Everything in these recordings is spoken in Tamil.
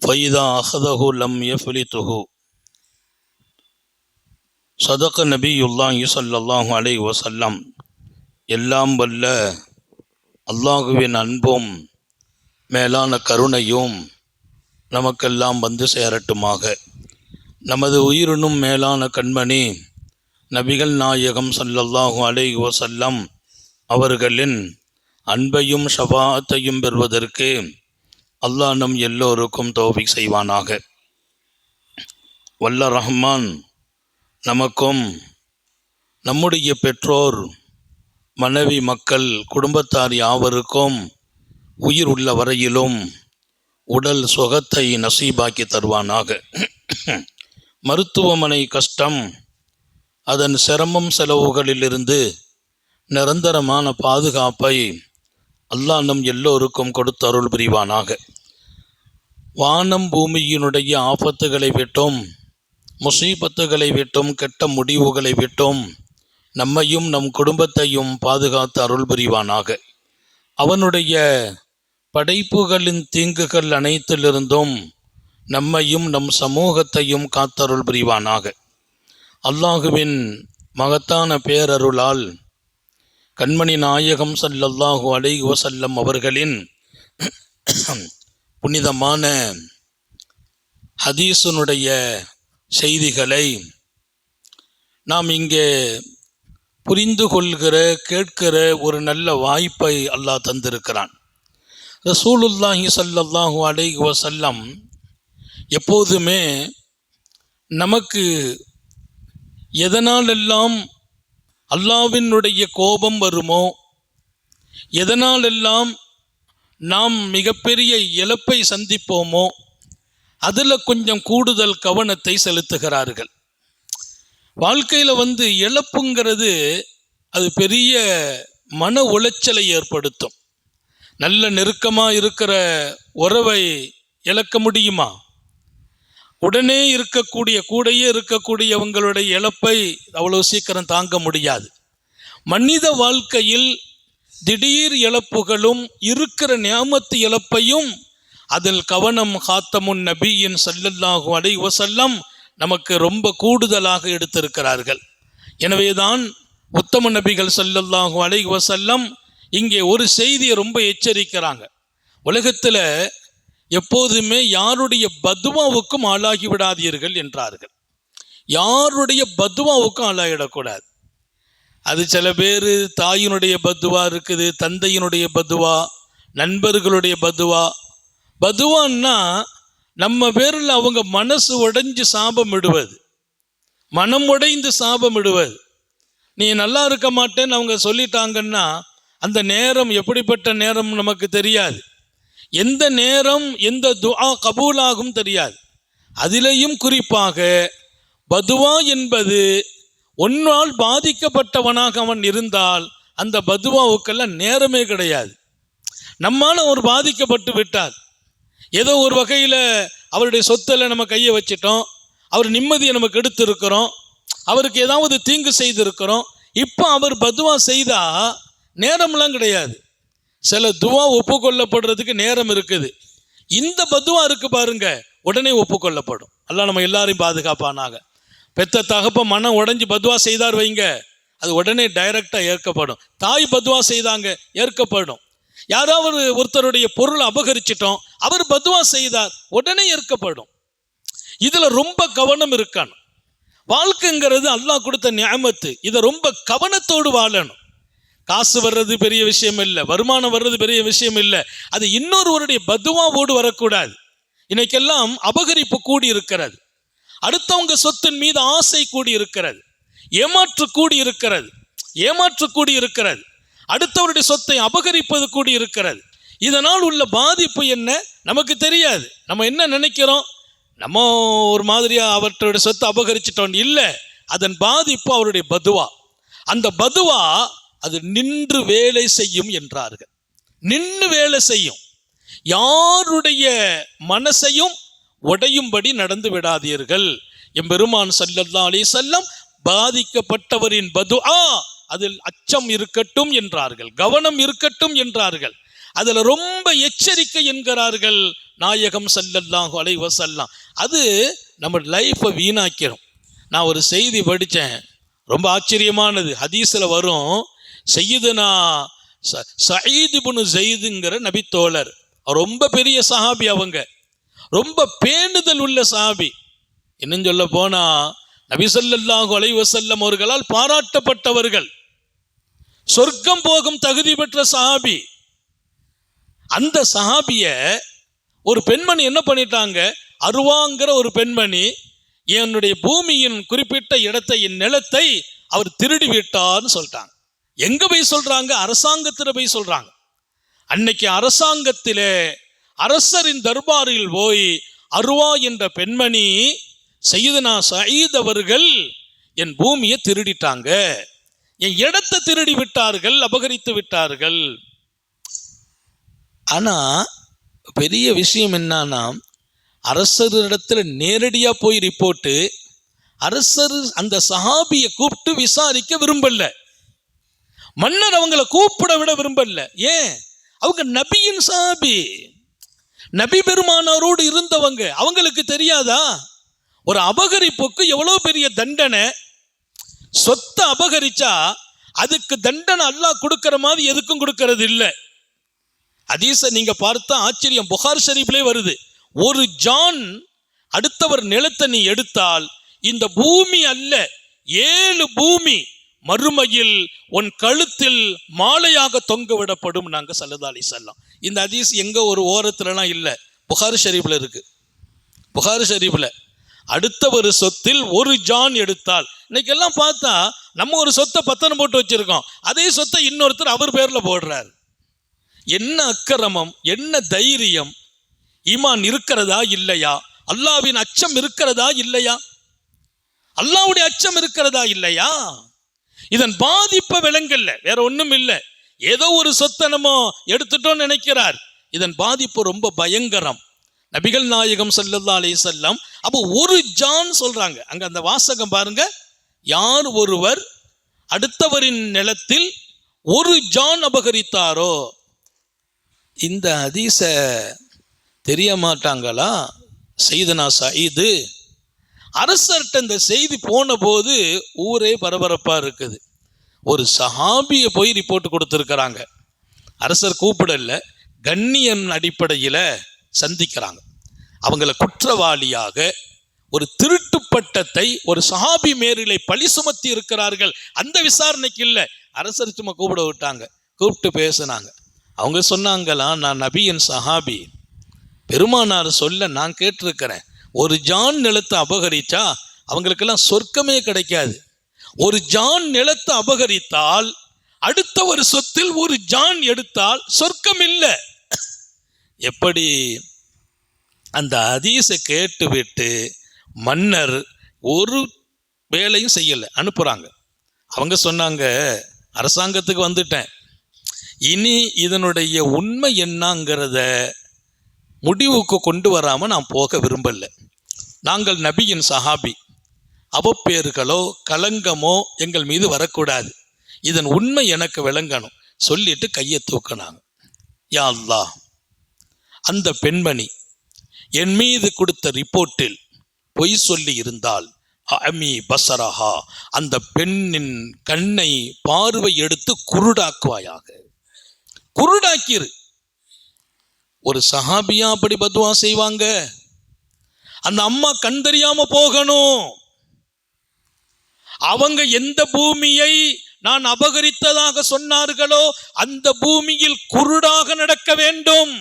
فإذا أخذه لم يفلته. صدق نبي الله صلى الله عليه وسلم. எல்லாம் வல்ல அல்லாஹுவின் அன்பும் மேலான கருணையும் நமக்கெல்லாம் வந்து சேரட்டுமாக. நமது உயிரினும் மேலான கண்மணி நபிகள் நாயகம் ஸல்லல்லாஹு அலைஹி வஸல்லம் அவர்களின் அன்பையும் ஷஃபாஅத்தையும் பெறுவதற்கு அல்லாஹ் நம் எல்லோருக்கும் தௌஃபீக் செய்வானாக. வல்ல ரஹ்மான் நமக்கும் நம்முடைய பெற்றோர், மனைவி, மக்கள், குடும்பத்தார் யாவருக்கும் உயிர் உள்ள வரையிலும் உடல் சுகத்தை நசீபாக்கி தருவானாக. மருத்துவமனை கஷ்டம், அதன் சிரமம் செலவுகளிலிருந்து நிரந்தரமான பாதுகாப்பை அல்லாஹ் நம் எல்லோருக்கும் கொடுத்து அருள் புரிவானாக. வானம் பூமியினுடைய ஆபத்துகளை விட்டும், முசீபத்துகளை விட்டும், கெட்ட முடிவுகளை விட்டும் நம்மையும் நம் குடும்பத்தையும் பாதுகாத்து அருள் புரிவானாக. அவனுடைய படைப்புகளின் தீங்குகள் அனைத்திலிருந்தும் நம்மையும் நம் சமூகத்தையும் காத்தருள் புரிவானாக. அல்லாஹுவின் மகத்தான பேரருளால் கண்மணி நாயகம் ஸல்லல்லாஹு அலைஹி வஸல்லம் அவர்களின் புனிதமான ஹதீஸினுடைய செய்திகளை நாம் இங்கே புரிந்து கொள்கிற, கேட்கிற ஒரு நல்ல வாய்ப்பை அல்லாஹ் தந்திருக்கிறான். ரசூலுல்லாஹி ஸல்லல்லாஹு அலைஹி வஸல்லம் எப்போதுமே நமக்கு எதனாலெல்லாம் அல்லாஹ்வினுடைய கோபம் வருமோ, எதனாலெல்லாம் நாம் மிகப்பெரிய இழப்பை சந்திப்போமோ அதில் கொஞ்சம் கூடுதல் கவனத்தை செலுத்துகிறார்கள். வாழ்க்கையில் இழப்புங்கிறது அது பெரிய மன உளைச்சலை ஏற்படுத்தும். நல்ல நெருக்கமாக இருக்கிற உறவை இழக்க முடியுமா? உடனே கூடையே இருக்கக்கூடியவங்களுடைய இழப்பை அவ்வளோ சீக்கிரம் தாங்க முடியாது. மனித வாழ்க்கையில் திடீர் இழப்புகளும் இருக்கிற நியாமத்து இழப்பையும் அதில் கவனம் காத்தமுன் நபியின் ஸல்லல்லாஹு அலைஹி வஸல்லம் நமக்கு ரொம்ப கூடுதலாக எடுத்திருக்கிறார்கள். எனவேதான் உத்தம நபிகள் ஸல்லல்லாஹு அலைஹி வஸல்லம் இங்கே ஒரு செய்தியை ரொம்ப எச்சரிக்கிறாங்க. உலகத்தில் எப்போதுமே யாருடைய பதுவாவுக்கும் ஆளாகி விடாதீர்கள் என்றார்கள். யாருடைய பதுவாவுக்கும் ஆளாகிடக்கூடாது. அது சில பேர் தாயினுடைய பதுவா இருக்குது, தந்தையினுடைய பதுவா, நண்பர்களுடைய பதுவா. பதுவான்னா நம்ம பேரில் அவங்க மனசு உடைஞ்சு சாபம் விடுவது, மனம் உடைந்து சாபம் விடுவது. நீ நல்லா இருக்க மாட்டேன்னு அவங்க சொல்லிட்டாங்கன்னா அந்த நேரம் எப்படிப்பட்ட நேரம் நமக்கு தெரியாது. எந்த நேரம் எந்த துஆ கபூலாகும் தெரியாது. அதிலேயும் குறிப்பாக பதுவா என்பது ஒன்றால் பாதிக்கப்பட்டவனாக அவன் இருந்தால் அந்த பதுவாவுக்கெல்லாம் நேரமே கிடையாது. நம்மால் அவர் பாதிக்கப்பட்டு விட்டார், ஏதோ ஒரு வகையில் அவருடைய சொத்தில் நம்ம கையை வச்சிட்டோம், அவர் நிம்மதியை நமக்கு எடுத்திருக்கிறோம், அவருக்கு ஏதாவது தீங்கு செய்திருக்கிறோம். இப்போ அவர் பதுவா செய்தால் நேரம்லாம் கிடையாது. சில துவா ஒப்புக்கொள்ளப்படுறதுக்கு நேரம் இருக்குது. இந்த பதுவா இருக்கு பாருங்க, உடனே ஒப்புக்கொள்ளப்படும். அல்லாஹ் நம்ம எல்லாரையும் பாதுகாப்பானாக. பெத்த தகப்ப மனம் உடைஞ்சு பதுவா செய்தார் வைங்க, அது உடனே டைரக்டாக ஏற்கப்படும். தாய் பதுவா செய்தாங்க, ஏற்கப்படும். யாராவது ஒருத்தருடைய பொருளை அபகரிச்சிட்டோம், அவர் பதுவா செய்தார், உடனே ஏற்கப்படும். இதில் ரொம்ப கவனம் இருக்கணும். வாழ்க்கைங்கிறது அல்லாஹ் கொடுத்த நியமத்து, இதை ரொம்ப கவனத்தோடு வாழணும். காசு வர்றது பெரிய விஷயம் இல்லை, வருமானம் வர்றது பெரிய விஷயம் இல்லை, அது இன்னொருவருடைய பதுவாவோடு வரக்கூடாது. இன்னைக்கெல்லாம் அபகரிப்பு கூடி இருக்கிறது, அடுத்தவங்க சொத்தின் மீது ஆசை கூடி இருக்கிறது, ஏமாற்று கூடி இருக்கிறது, அடுத்தவருடைய சொத்தை அபகரிப்பது கூடி இருக்கிறது. இதனால் உள்ள பாதிப்பு என்ன நமக்கு தெரியாது. நம்ம என்ன நினைக்கிறோம், நம்ம ஒரு மாதிரியா அவர்களுடைய சொத்தை அபகரிச்சிட்டோம் இல்லை, அதன் பாதிப்பு அவருடைய பதுவா. அந்த பதுவா அது நின்று வேலை செய்யும் என்றார்கள். நின்று வேலை செய்யும். யாருடைய மனசையும் உடையும்படி நடந்து விடாதீர்கள். எம்பெருமான் ஸல்லல்லாஹு அலைஹி வஸல்லம் பாதிக்கப்பட்டவரின் பதுஆ அதில் அச்சம் இருக்கட்டும் என்றார்கள், கவனம் இருக்கட்டும் என்றார்கள். அதுல ரொம்ப எச்சரிக்கை என்கிறார்கள் நாயகம் ஸல்லல்லாஹு அலைஹி வஸல்லம். அது நம்ம லைஃப்பை வீணாக்கிறோம். நான் ஒரு செய்தி படித்தேன், ரொம்ப ஆச்சரியமானது. ஹதீஸில் வரும், சையதுனா சயீத் இப்னு ஸைதுங்கிற நபித்தோழர், ரொம்ப பெரிய சஹாபி, அவங்க ரொம்ப பேணுதல் உள்ள சஹாபி. இன்னும் சொல்ல போனா நபி ஸல்லல்லாஹு அலைஹி வஸல்லம் அவர்களால் பாராட்டப்பட்டவர்கள், சொர்க்கம் போகும் தகுதி பெற்ற சஹாபி. அந்த சஹாபிய ஒரு பெண்மணி என்ன பண்ணிட்டாங்க, அருவாங்கிற ஒரு பெண்மணி என்னுடைய பூமியின் குறிப்பிட்ட இடத்தை, என் நிலத்தை அவர் திருடி விட்டார்னு சொல்லிட்டாங்க. எங்க போய் சொல்றாங்க? அரசாங்கத்தில் போய் சொல்றாங்க. அன்னைக்கு அரசாங்கத்திலே அரசரின் தர்பாரில் போய் அருவா என்ற பெண்மணி சையதுனா சயீத் அவர்கள் என் பூமியை திருடிட்டாங்க, என் இடத்தை திருடி விட்டார்கள், அபகரித்து விட்டார்கள். ஆனா பெரிய விஷயம் என்னன்னா, அரசரிடத்துல நேரடியா போய் ரிப்போர்ட்டு, அரசர் அந்த சஹாபியை கூப்பிட்டு விசாரிக்க விரும்பல, மன்னர் அவங்களை கூப்பிட விட விரும்பல. ஏன்? அவங்க நபியின் சஹாபி, நபி பெருமானாரோடு இருந்தவங்க. அவங்களுக்கு தெரியாதா ஒரு அபகரிப்புக்கு எவ்வளவு பெரிய தண்டனை? சொத்தை அபகரிச்சா அதுக்கு தண்டனை அல்லாஹ் கொடுக்கிற மாதிரி எதுக்கும் கொடுக்கறது இல்லை. ஹதீஸை நீங்க பார்த்தா ஆச்சரியம். புகார் ஷரீஃப்லே வருது, ஒரு ஜான் அடுத்தவர் நிலத்தை நீ எடுத்தால் இந்த பூமி அல்ல 7 பூமி மறுமையில் உன் கழுத்தில் மாலையாக தொங்க விடப்படும் நாங்க ஸல்லல்லாஹு அலைஹி வஸல்லம். இந்த ஹதீஸ் எங்க ஒரு ஓரத்துலலாம் இல்லை, புகார் ஷரீஃப்ல இருக்கு. புகார் ஷரீஃப்ல அடுத்தவர் சொத்தில் ஒரு ஜான் எடுத்தால், இன்னைக்கெல்லாம் பார்த்தா நம்ம ஒரு சொத்தை பத்திரம் போட்டு வச்சிருக்கோம், அதே சொத்தை இன்னொருத்தர் அவர் பேர்ல போடுறார். என்ன அக்கிரமம், என்ன தைரியம்! ஈமான் இருக்கிறதா இல்லையா? அல்லாஹ்வின் அச்சம் இருக்கிறதா இல்லையா? அல்லாஹ்வுடைய அச்சம் இருக்கிறதா இல்லையா? இதன் பாதிப்பை விளங்கல்ல, வேற ஒண்ணும் இல்லை. ஏதோ ஒரு சொத்தை நம்ம எடுத்துட்டோம்னு நினைக்கிறார். இதன் பாதிப்பு ரொம்ப பயங்கரம். நபிகள் நாயகம் ஸல்லல்லாஹு அலைஹி வஸல்லம் அப்போ ஒரு ஜான் சொல்றாங்க. அங்க அந்த வாசகம் பாருங்க, யார் ஒருவர் அடுத்தவரின் நிலத்தில் ஒரு ஜான் அபகரித்தாரோ. இந்த ஹதீஸ தெரிய மாட்டாங்களா சையதுனா சயீது? அரசர்கிட்ட இந்த செய்தி போன போது ஊரே பரபரப்பா இருக்குது. ஒரு சஹாபியை போய் ரிப்போர்ட் கொடுத்துருக்கிறாங்க. அரசர் கூப்பிடல, கண்ணியன் அடிப்படையில் சந்திக்கிறாங்க. அவங்கள குற்றவாளியாக ஒரு திருட்டு பட்டத்தை ஒரு சஹாபி மேரிலை பழி சுமத்தி இருக்கிறார்கள். அந்த விசாரணைக்கு இல்லை, அரசர் சும்மா கூப்பிட விட்டாங்க. கூப்பிட்டு பேசினாங்க. அவங்க சொன்னாங்களாம், நான் நபியின் சஹாபி, பெருமானார் சொல்ல நான் கேட்டிருக்கிறேன், ஒரு ஜான் நிலத்தை அபகரிச்சா அவங்களுக்கெல்லாம் சொர்க்கமே கிடைக்காது. ஒரு ஜான் நிலத்தை அபகரித்தால் அடுத்த ஒரு சொத்தில் ஒரு ஜான் எடுத்தால் சொர்க்கம் இல்லை. எப்படி? அந்த ஹதீஸை கேட்டுவிட்டு மன்னர் ஒரு வேலையும் செய்யலை, அனுப்புகிறாங்க. அவங்க சொன்னாங்க, அரசாங்கத்துக்கு வந்துட்டேன், இனி இதனுடைய உண்மை என்னங்கிறத முடிவுக்கு கொண்டு வராமல் நான் போக விரும்பலை. நாங்கள் நபியின் சஹாபி, அவப்பேர்களோ களங்கமோ எங்கள் மீது வரக்கூடாது, இதன் உண்மை எனக்கு விளங்கணும் சொல்லிட்டு கையை தூக்கினாங்க. யா அல்லாஹ், அந்த பெண்மணி என் மீது கொடுத்த ரிப்போர்ட்டில் பொய் சொல்லி இருந்தால் அமி பசரஹா, அந்த பெண்ணின் கண்ணை பார்வை எடுத்து குருடாக்குவாயாக. குருடாக்கிரு. ஒரு சஹாபியா அப்படி பத்வா செய்வாங்க? அந்த அம்மா கண் தெரியாம போகணும். அவங்க எந்த பூமியை நான் அபகரித்ததாக சொன்னார்களோ அந்த பூமியில் குருடாக நடக்க வேண்டும்.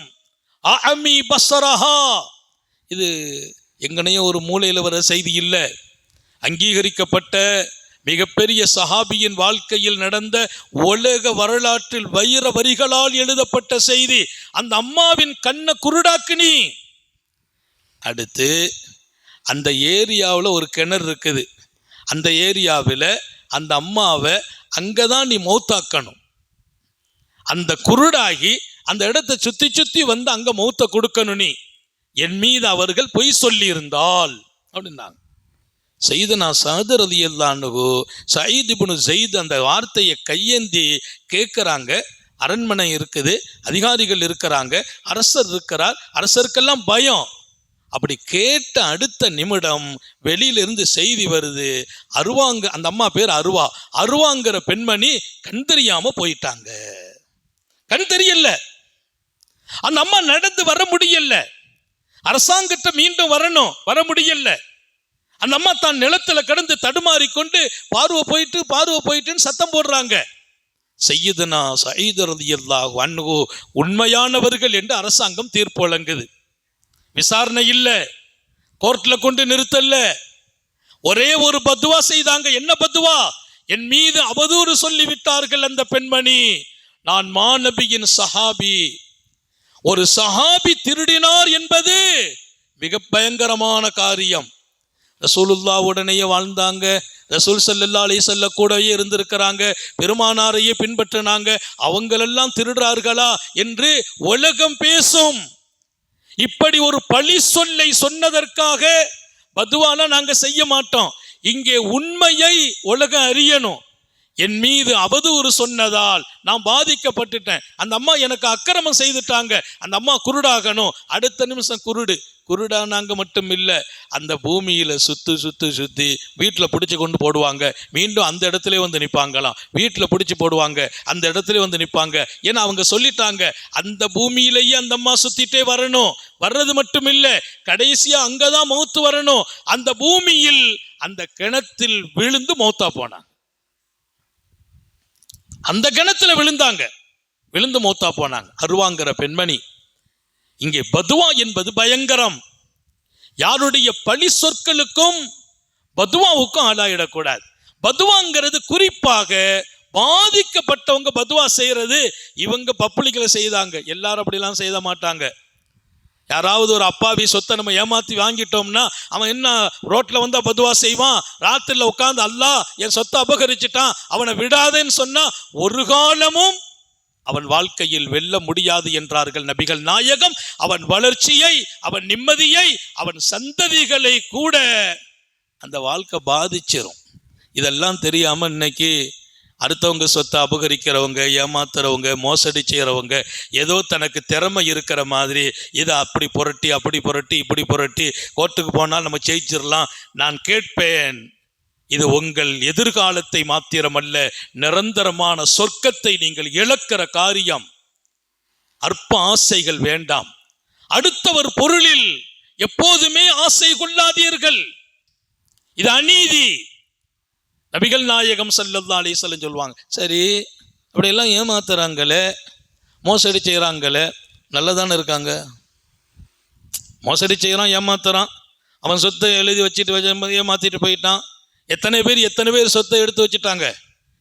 அமி பசரஹா. இது எங்கனையோ ஒரு மூலையில் வர செய்தி இல்லை, அங்கீகரிக்கப்பட்ட மிகப்பெரிய சஹாபியின் வாழ்க்கையில் நடந்த உலக வரலாற்றில் வைர வரிகளால் எழுதப்பட்ட செய்தி. அந்த அம்மாவின் கண்ணை குருடாக்குனி. அடுத்து அந்த ஏரியாவில் ஒரு கிணறு இருக்குது, அந்த ஏரியாவில் அந்த அம்மாவை அங்கதான் நீ மௌத்தாக்கணும். அந்த குருடாகி அந்த இடத்தை சுத்தி சுத்தி வந்து அங்க மௌத்த கொடுக்கணும் நீ. என் மீது அவர்கள் பொய் சொல்லி இருந்தால் அப்படின்னாங்க. சையதுனா சஅத் ரலியல்லாஹு அன்ஹு சயீத் இப்னு ஸைத் அந்த வார்த்தையை கையேந்தி கேட்குறாங்க. அரண்மனை இருக்குது, அதிகாரிகள் இருக்கிறாங்க, அரசர் இருக்கிறார், அரசருக்கெல்லாம் பயம். அப்படி கேட்ட அடுத்த நிமிடம் வெளியிலிருந்து செய்தி வருது, அருவாங்க, அந்த அம்மா பேர் அருவா, அருவாங்கிற பெண்மணி கண் தெரியாம போயிட்டாங்க. கண் தெரியல, அந்த அம்மா நடந்து வர முடியல, அரசாங்கத்தை மீண்டும் வரணும், வர முடியல. அந்த அம்மா தான் நிலத்துல கடந்து தடுமாறி கொண்டு பார்வை போயிட்டுன்னு சத்தம் போடுறாங்க. சையதுனா சயீத் ரலியல்லாஹு அன்ஹு உண்மையானவர்கள் என்று அரசாங்கம் தீர்ப்பு வழங்குது. விசாரணை இல்ல, கோர்ட்ல கொண்டு நிறுத்தல, ஒரே ஒரு பத்துவா செய்தாங்க. என்ன பத்துவா? என் மீது அவதூறு சொல்லி விட்டார்கள் அந்த பெண்மணி, நான் மாநபியின் சஹாபி, ஒரு சஹாபி திருடினார் என்பது மிக பயங்கரமான காரியம். ரசூலுல்லா உடனேயே வாழ்ந்தாங்க, ரசூல் ஸல்லல்லாஹு அலைஹி வஸல்லம் கூடவே இருந்திருக்கிறாங்க, பெருமானாரையே பின்பற்றினாங்க, அவங்களெல்லாம் திருடுறார்களா என்று உலகம் பேசும். இப்படி ஒரு பழி சொல்லை சொன்னதற்காக பதுவானா நாங்க செய்ய மாட்டோம். இங்கே உண்மையை உலகம் அறியணும். என் மீது அவதூறு சொன்னதால் நான் பாதிக்கப்பட்டுட்டேன், அந்த அம்மா எனக்கு அக்கிரமம் செய்துட்டாங்க, அந்த அம்மா குருடாகணும். அடுத்த நிமிஷம் குருடானாங்க மட்டும் இல்லை, அந்த பூமியில சுத்தி வீட்டில் பிடிச்சி கொண்டு போடுவாங்க, மீண்டும் அந்த இடத்துல வந்து நிற்பாங்களாம், வீட்டில் பிடிச்சி போடுவாங்க, அந்த இடத்துல வந்து நிற்பாங்க. ஏன்னா அவங்க சொல்லிட்டாங்க, அந்த பூமியிலேயே அந்த அம்மா சுத்திட்டே வரணும், வர்றது மட்டும் இல்லை, கடைசியா அங்கதான் மௌத்து வரணும். அந்த பூமியில் அந்த கிணத்தில் விழுந்து மௌத்தா போனாங்க, அந்த கிணத்துல விழுந்து மௌத்தா போனாங்க அருவாங்கிற பெண்மணி. இங்கே பதுவா என்பது பயங்கரம். யாருடைய பழி சொற்களுக்கும் பதுவாவுக்கும் ஆளாயிடக்கூடாது. பதுவாங்கிறது குறிப்பாக பாதிக்கப்பட்டவங்க பதுவா செய்யறது. இவங்க பப்ளிக்ல செய்தாங்க, எல்லாரும் அப்படிலாம் செய்ய மாட்டாங்க. யாராவது ஒரு அப்பாவி சொத்தை நம்ம ஏமாத்தி வாங்கிட்டோம்னா அவன் என்ன ரோட்ல வந்தா பதுவா செய்வான்? ராத்திரில உட்கார்ந்து அல்லாஹ் என் சொத்தை அபகரிச்சுட்டான், அவனை விடாதேன்னு சொன்னா ஒரு காலமும் அவன் வாழ்க்கையில் வெல்ல முடியாது என்றார்கள் நபிகள் நாயகம். அவன் வளர்ச்சியை, அவன் நிம்மதியை, அவன் சந்ததிகளை கூட அந்த வாழ்க்கை பாதிச்சிரும். இதெல்லாம் தெரியாம இன்னைக்கு அடுத்தவங்க சொத்தை அபகரிக்கிறவங்க, ஏமாத்துறவங்க, மோசடி செய்கிறவங்க, ஏதோ தனக்கு திறமை இருக்கிற மாதிரி இதை அப்படி புரட்டி இப்படி புரட்டி கோர்ட்டுக்கு போனால் நம்ம ஜெயிச்சிடலாம். நான் கேட்பேன், இது உங்கள் எதிர்காலத்தை மாத்திரமல்ல, நிரந்தரமான சொர்க்கத்தை நீங்கள் இழக்கிற காரியம். அற்ப ஆசைகள் வேண்டாம். அடுத்தவர் பொருளில் எப்போதுமே ஆசை கொள்ளாதீர்கள், இது அநீதி. நபிகள் நாயகம் ஸல்லல்லாஹு அலைஹி வஸல்லம் சொல்லுவாங்க, சரி அப்படியெல்லாம் ஏமாத்துறாங்களே, மோசடி செய்கிறாங்களே, நல்லதானே இருக்காங்க? மோசடி செய்கிறான், ஏமாத்துறான், அவன் சொத்தை எழுதி வச்சுட்டு ஏமாத்திட்டு போயிட்டான். எத்தனை பேர் சொத்தை எடுத்து வச்சுட்டாங்க,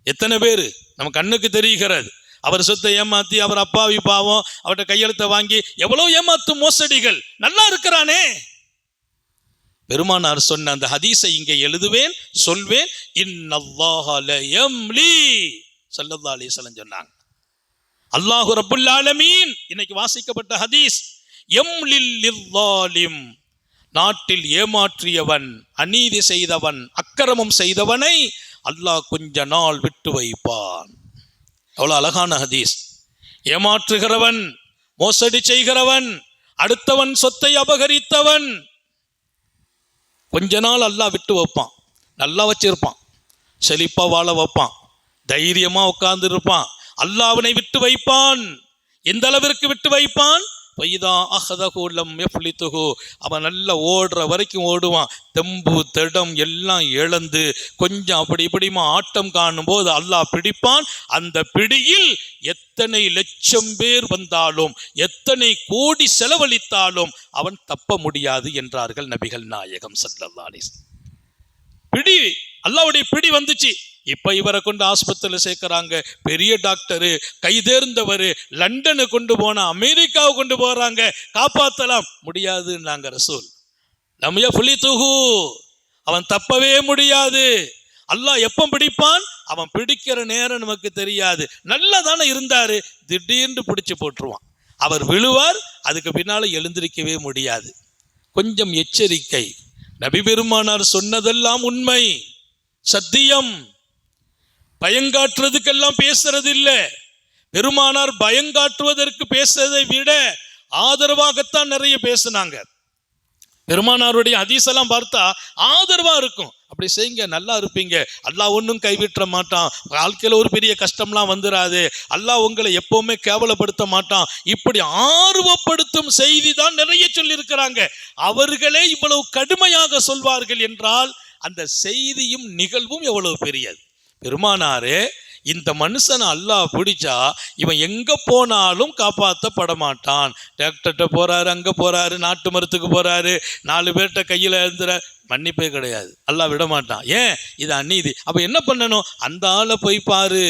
எத்தனை பேர் நம்ம கண்ணுக்கு தெரிகிறது. அவர் சொத்தை ஏமாத்தி, அவர் அப்பாவி பாவம், அவர்கிட்ட கையெழுத்தை வாங்கி எவ்வளோ ஏமாத்தும் மோசடிகள். நல்லா இருக்கிறானே. பெருமானார் சொன்ன அந்த ஹதீஸை இங்கே எழுதுவேன், சொல்வேன். இன்னல்லாஹ லயம்லி ஸல்லல்லாஹு அலைஹி வஸல்லம் சொன்னாங்க. அல்லாஹ் ரப்புல் ஆலமீன், இன்னைக்கு வாசிக்கப்பட்ட ஹதீஸ், யம்லில் லில்லாலிம், நாட்டில் ஏமாற்றியவன், அநீதி செய்தவன், அக்கிரமம் செய்தவனை அல்லாஹ் கொஞ்ச நாள் விட்டு வைப்பான். எவ்வளவு அழகான ஹதீஸ். ஏமாற்றுகிறவன், மோசடி செய்கிறவன், அடுத்தவன் சொத்தை அபகரித்தவன் கொஞ்ச நாள் அல்லாஹ் விட்டு வைப்பான். நல்லா வச்சிருப்பான், செழிப்பா வாழ வைப்பான், தைரியமா உட்கார்ந்து இருப்பான். அல்லாஹ் அவனை விட்டு வைப்பான். எந்த அளவிற்கு விட்டு வைப்பான்? அவன் நல்லா ஓடுற வரைக்கும் ஓடுவான், தெம்பு திடம் எல்லாம் இழந்து கொஞ்சம் அப்படி இப்படிமா ஆட்டம் காணும் போது அல்லாஹ் பிடிப்பான். அந்த பிடியில் எத்தனை லட்சம் பேர் வந்தாலும், எத்தனை கோடி செலவழித்தாலும் அவன் தப்ப முடியாது என்றார்கள் நபிகள் நாயகம் ஸல்லல்லாஹு அலைஹி வஸல்லம். பிடி, அல்லாஹ்வுடைய பிடி வந்துச்சு. இப்ப இவரை கொண்டு ஆஸ்பத்திரியில் சேர்க்கிறாங்க, பெரிய டாக்டரு, கைதேர்ந்தவர், லண்டனு கொண்டு போனா, அமெரிக்காவை கொண்டு போறாங்க, காப்பாற்றலாம் முடியாதுன்னாங்க ரசூல். நம்ம புலித்துஹு, அவன் தப்பவே முடியாது. அல்லாஹ் எப்ப பிடிப்பான்? அவன் பிடிக்கிற நேரம் நமக்கு தெரியாது. நல்லா தானே இருந்தாரு, திடீர்னு பிடிச்சு போட்டுருவான். அவர் விழுவார், அதுக்கு பின்னால எழுந்திருக்கவே முடியாது. கொஞ்சம் எச்சரிக்கை. நபி பெருமானார் சொன்னதெல்லாம் உண்மை, சத்தியம். பயங்காட்டுறதுக்கெல்லாம் பேசுறது இல்லை, பெருமானார் பயங்காட்டுவதற்கு பேசுவதை விட ஆதரவாகத்தான் நிறைய பேசினாங்க. பெருமானாருடைய ஹதீஸ் எல்லாம் பார்த்தா ஆதரவா இருக்கும். அப்படி செய்யுங்க, நல்லா இருப்பீங்க, அல்லாஹ் ஒன்றும் கைவிட்ட மாட்டான், வாழ்க்கையில் ஒரு பெரிய கஷ்டம்லாம் வந்துடாது, அல்லாஹ் உங்களை எப்பவுமே கேவலப்படுத்த மாட்டான், இப்படி ஆர்வப்படுத்தும் செய்தி தான் நிறைய சொல்லியிருக்கிறாங்க. அவர்களே இவ்வளவு கடுமையாக சொல்வார்கள் என்றால் அந்த செய்தியும் நிகழ்வும் எவ்வளவு பெரியது. பெருமானாரே இந்த மனுஷனை அல்லாஹ் பிடிச்சா இவன் எங்க போனாலும் காப்பாற்றப்பட மாட்டான். டாக்டர்கிட்ட போறாரு, அங்க போறாரு, நாட்டு மருத்துக்கு போறாரு, 4 பேர்கிட்ட கையில எழுந்துற மன்னிப்பே கிடையாது, அல்லாஹ் விட மாட்டான். ஏன்? இது அநீதி. அப்ப என்ன பண்ணணும்? அந்த ஆளை போய் பாரு.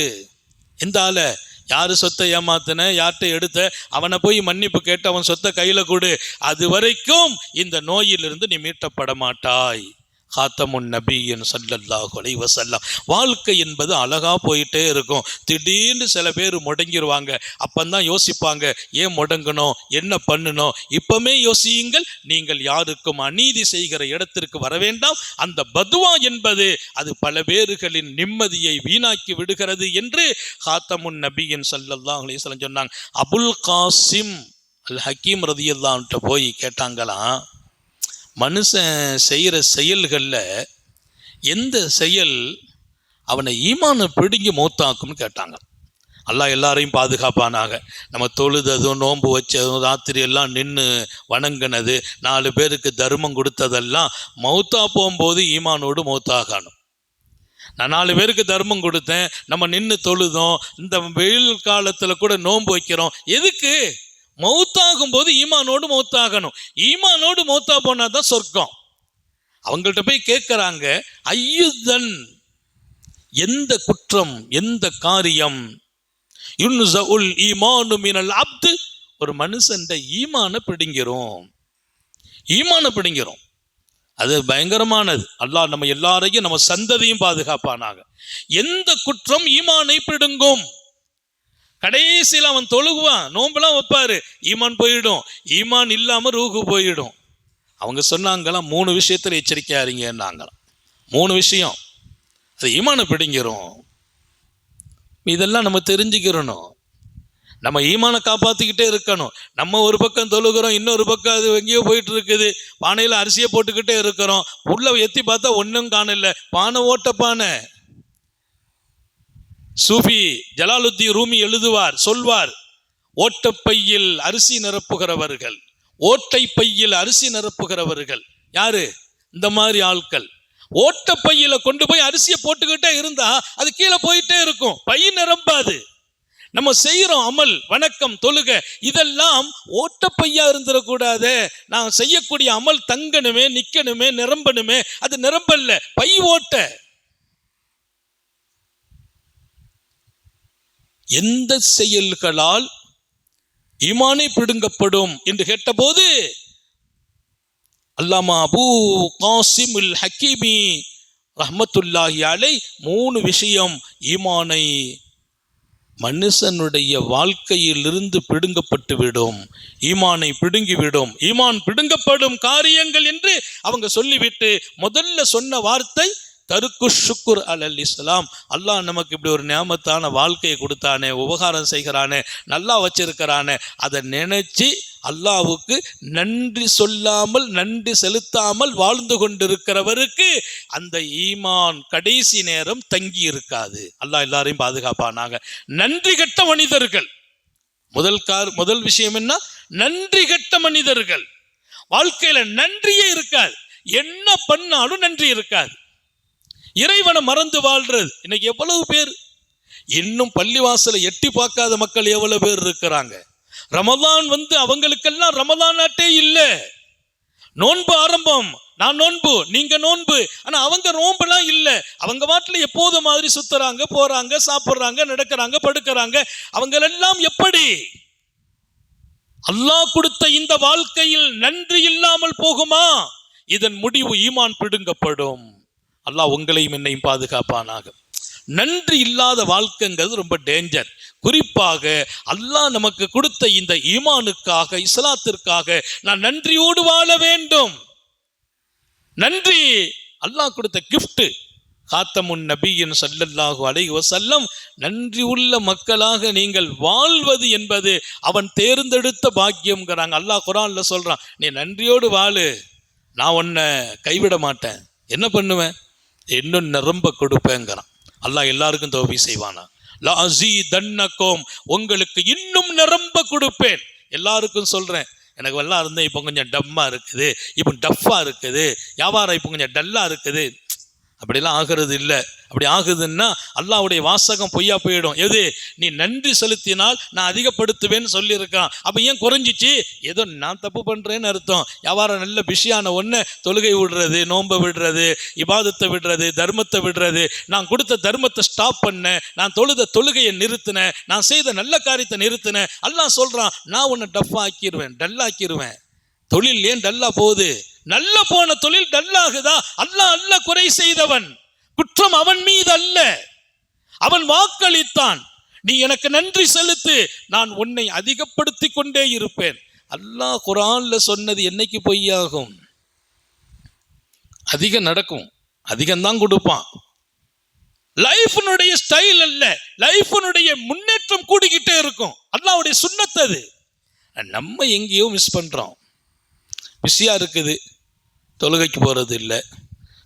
எந்த ஆளை? யாரு சொத்தை ஏமாத்தின, யார்கிட்ட எடுத்த, அவனை போய் மன்னிப்பு கேட்டு அவன் சொத்தை கையில கொடு. அது வரைக்கும் இந்த நோயிலிருந்து நீ மீட்டப்பட மாட்டாய். காத்தமுன் நபியின் ஸல்லல்லாஹு அலைஹி வஸல்லம். வாழ்க்கை என்பது அழகா போயிட்டே இருக்கும். திடீர்னு சில பேர் முடங்கிடுவாங்க. அப்பந்தான் யோசிப்பாங்க, ஏன் முடங்கணும், என்ன பண்ணணும். இப்பமே யோசியுங்கள், நீங்கள் யாருக்கும் அநீதி செய்கிற இடத்திற்கு வர வேண்டாம். அந்த பதுவா என்பது அது பல பேர்களின் நிம்மதியை வீணாக்கி விடுகிறது என்று காத்தமுன் நபியின் ஸல்லல்லாஹு அலைஹி வஸல்லம் சொன்னாங்க. அபுல் காசிம் அல் ஹக்கீம் ரலியல்லாஹு அன்ஹு போய் கேட்டாங்களாம், மனுஷன் செய்கிற செயல்களில் எந்த செயல் அவனை ஈமான பிடுங்கி மௌத்தாக்கும்னு கேட்டாங்க. அல்லாஹ் எல்லாரையும் பாதுகாப்பானாக. நம்ம தொழுததும் நோன்பு வச்சதும் ராத்திரி எல்லாம் நின்று வணங்கினது 4 பேருக்கு தர்மம் கொடுத்ததெல்லாம் மௌத்தா போகும்போது ஈமானோடு மௌத்தாகணும். நான் 4 பேருக்கு தர்மம் கொடுத்தேன், நம்ம நின்று தொழுதோம், இந்த வெயில் காலத்தில் கூட நோன்பு வைக்கிறோம், எதுக்கு? மௌத்தாகும் போது ஈமானோடு மௌத்தாகணும். ஈமானோடு மௌத்தா போனா தான் சொர்க்கம். அவங்கள்ட்ட போய் கேட்கிறாங்க, ஐயுதன், எந்த குற்றம், எந்த காரியம், யுன்ஸஉல் ஈமானு மினல் அப்து, ஒரு மனுஷன் ஈமான பிடுங்கிறோம், ஈமான பிடுங்கிறோம். அது பயங்கரமானது. அல்லாஹ் நம்ம எல்லாரையும் நம்ம சந்ததியும் பாதுகாப்பானாக. எந்த குற்றம் ஈமானை பிடுங்கும்? கடைசியில் அவன் தொழுகுவான், நோம்பெல்லாம் வைப்பாரு, ஈமான் போயிடும், ஈமான் இல்லாம ரூஹு போயிடும். அவங்க சொன்னாங்களாம் 3 விஷயத்துல எச்சரிக்கையா இருங்கன்னாங்களாம். 3 விஷயம் அது ஈமானை பிடிங்கிறோம். இதெல்லாம் நம்ம தெரிஞ்சுக்கிறணும். நம்ம ஈமானை காப்பாற்றிக்கிட்டே இருக்கணும். நம்ம ஒரு பக்கம் தொழுகிறோம், இன்னொரு பக்கம் அது எங்கேயோ போயிட்டு இருக்குது, பானையில் அரிசியை போட்டுக்கிட்டே இருக்கிறோம், உள்ள எத்தி பார்த்தா ஒன்றும் காணல, பானை ஓட்ட பானை. சூஃபி ஜலாலுத்தீன் ரூமி எழுதுவார், சொல்வார், ஓட்டப்பையில் அரிசி நிரப்புகிறவர்கள், ஓட்டை பையில் அரிசி நிரப்புகிறவர்கள் யாரு? இந்த மாதிரி ஆட்கள். ஓட்டப்பையில கொண்டு போய் அரிசியை போட்டுக்கிட்டே இருந்தா அது கீழே போயிட்டே இருக்கும், பை நிரம்பாது. நம்ம செய்யறோம் அமல், வணக்கம், தொழுக, இதெல்லாம் ஓட்டப்பையா இருந்துடக்கூடாது. நான் செய்யக்கூடிய அமல் தங்கணுமே, நிக்கணுமே, நிரம்பணுமே. அது நிரம்பல்ல, பை ஓட்ட. எந்த செயல்களால் ஈமானை பிடுங்கப்படும் என்று கேட்டபோது அல்லாமா அபு காசிம் அல் ஹக்கீமி ரஹ்மத்துல்லாஹி அலைஹி 3 விஷயம் ஈமானை மனுஷனுடைய வாழ்க்கையிலிருந்து பிடுங்கப்பட்டு விடும், ஈமானை பிடுங்கிவிடும், ஈமான் பிடுங்கப்படும் காரியங்கள் என்று அவங்க சொல்லிவிட்டு முதல்ல சொன்ன வார்த்தை தருக்கு ஷுக்குர் அலல் இஸ்லாம். அல்லாஹ் நமக்கு இப்படி ஒரு நியாமத்தான வாழ்க்கையை கொடுத்தானே, உபகாரம் செய்கிறானே, நல்லா வச்சிருக்கிறானே, அதை நினைச்சு அல்லாஹ்வுக்கு நன்றி சொல்லாமல், நன்றி செலுத்தாமல் வாழ்ந்து கொண்டிருக்கிறவருக்கு அந்த ஈமான் கடைசி நேரம் தங்கி இருக்காது. அல்லாஹ் எல்லாரையும் பாதுகாப்பானாங்க. நன்றி கெட்ட மனிதர்கள், முதல் விஷயம் என்ன? நன்றி கெட்ட மனிதர்கள். வாழ்க்கையில நன்றியே இருக்காது, என்ன பண்ணாலும் நன்றி இருக்காது. இறைவனை மறந்து வாழ்றது. இன்னைக்கு எவ்வளவு பேர், இன்னும் பள்ளிவாசலை எட்டி பார்க்காத மக்கள் எவ்வளவு பேர் இருக்கிறாங்க. ரமலான் அவங்களுக்கெல்லாம் ரமலான் நாட்டே இல்லை. நோன்பு ஆரம்பம், நான் நோன்பு, நீங்க நோன்பு, ஆனா அவங்க நோன்புலாம் இல்லை. அவங்க வாட்டில் எப்போது மாதிரி சுத்துறாங்க, போறாங்க, சாப்பிட்றாங்க, நடக்கிறாங்க, படுக்கிறாங்க. அவங்க எல்லாம் எப்படி? அல்லாஹ் கொடுத்த இந்த வாழ்க்கையில் நன்றி இல்லாமல் போகுமா? இதன் முடிவு ஈமான் பிடுங்கப்படும். அல்லாஹ் உங்களையும் என்னையும் பாதுகாப்பானாக. நன்றி இல்லாத வாழ்க்கைங்கிறது ரொம்ப டேஞ்சர். குறிப்பாக அல்லாஹ் நமக்கு கொடுத்த இந்த ஈமானுக்காக, இஸ்லாத்திற்காக நான் நன்றியோடு வாழ வேண்டும். நன்றி அல்லாஹ் கொடுத்த கிஃப்ட். காத்தமுன் நபியின் ஸல்லல்லாஹு அலைஹி வஸல்லம் நன்றி உள்ள மக்களாக நீங்கள் வாழ்வது என்பது அவன் தேர்ந்தெடுத்த பாக்கியம்ங்கிறாங்க. அல்லாஹ் குர்ஆன்ல சொல்றான், நீ நன்றியோடு வாழு, நான் உன்னை கைவிட மாட்டேன், என்ன பண்ணுவேன், இன்னும் நிரம்ப கொடுப்பேங்கிறான். அல்லாஹ் எல்லாருக்கும் தௌஃபீக் செய்வானா. லா அஸீதன்னகும், உங்களுக்கு இன்னும் நிரம்ப கொடுப்பேன். எல்லாருக்கும் சொல்றேன், எனக்கு எல்லாம் இருந்தேன், இப்போ கொஞ்சம் டம்மா இருக்குது, இப்போ டஃப்பா இருக்குது, வியாபாரம் இப்போ கொஞ்சம் டல்லா இருக்குது, அப்படிலாம் ஆகிறது இல்லை. அப்படி ஆகுதுன்னா அல்லாஹ்வுடைய வாசகம் பொய்யா போயிடும். எது, நீ நன்றி செலுத்தினால் நான் அதிகப்படுத்துவேன்னு சொல்லியிருக்கான். அப்போ ஏன் குறைஞ்சிச்சு, ஏதோ நான் தப்பு பண்ணுறேன்னு அர்த்தம். வியாபாரம் நல்ல பிஸியான ஒன்று, தொழுகை விடுறது, நோன்பை விடுறது, இபாதத்தை விடுறது, தர்மத்தை விடுறது, நான் கொடுத்த தர்மத்தை ஸ்டாப் பண்ணேன், நான் தொழுத தொழுகையை நிறுத்தினேன், நான் செய்த நல்ல காரியத்தை நிறுத்தினேன். அல்லாஹ் சொல்கிறான், நான் உன்னை டஃப்பாக ஆக்கிடுவேன், டல்லாக்கிடுவேன். தொழில் ஏன் டல்லா போகுது, நல்ல போன தொழில் டல்லாகுதா, அல்லாஹ் குறை செய்தவன், குற்றம் அவன் மீது அல்ல. அவன் வாக்களித்தான், நீ எனக்கு நன்றி செலுத்து, நான் உன்னை அதிகப்படுத்தி கொண்டே இருப்பேன். அல்லாஹ் குர்ஆன்ல சொன்னது என்னைக்கு பொய்யாகும்? அதிகம் நடக்கும், அதிகம்தான் கொடுப்பான். லைஃப்னுடைய ஸ்டைல் அல்ல, லைஃப்னுடைய முன்னேற்றம் கூடிக்கிட்டே இருக்கும். அல்லாஹ்வுடைய சுன்னத் அது. நம்ம எங்கேயோ மிஸ் பண்றோம். பிஸியாக இருக்குது, தொழுகைக்கு போகிறது இல்லை,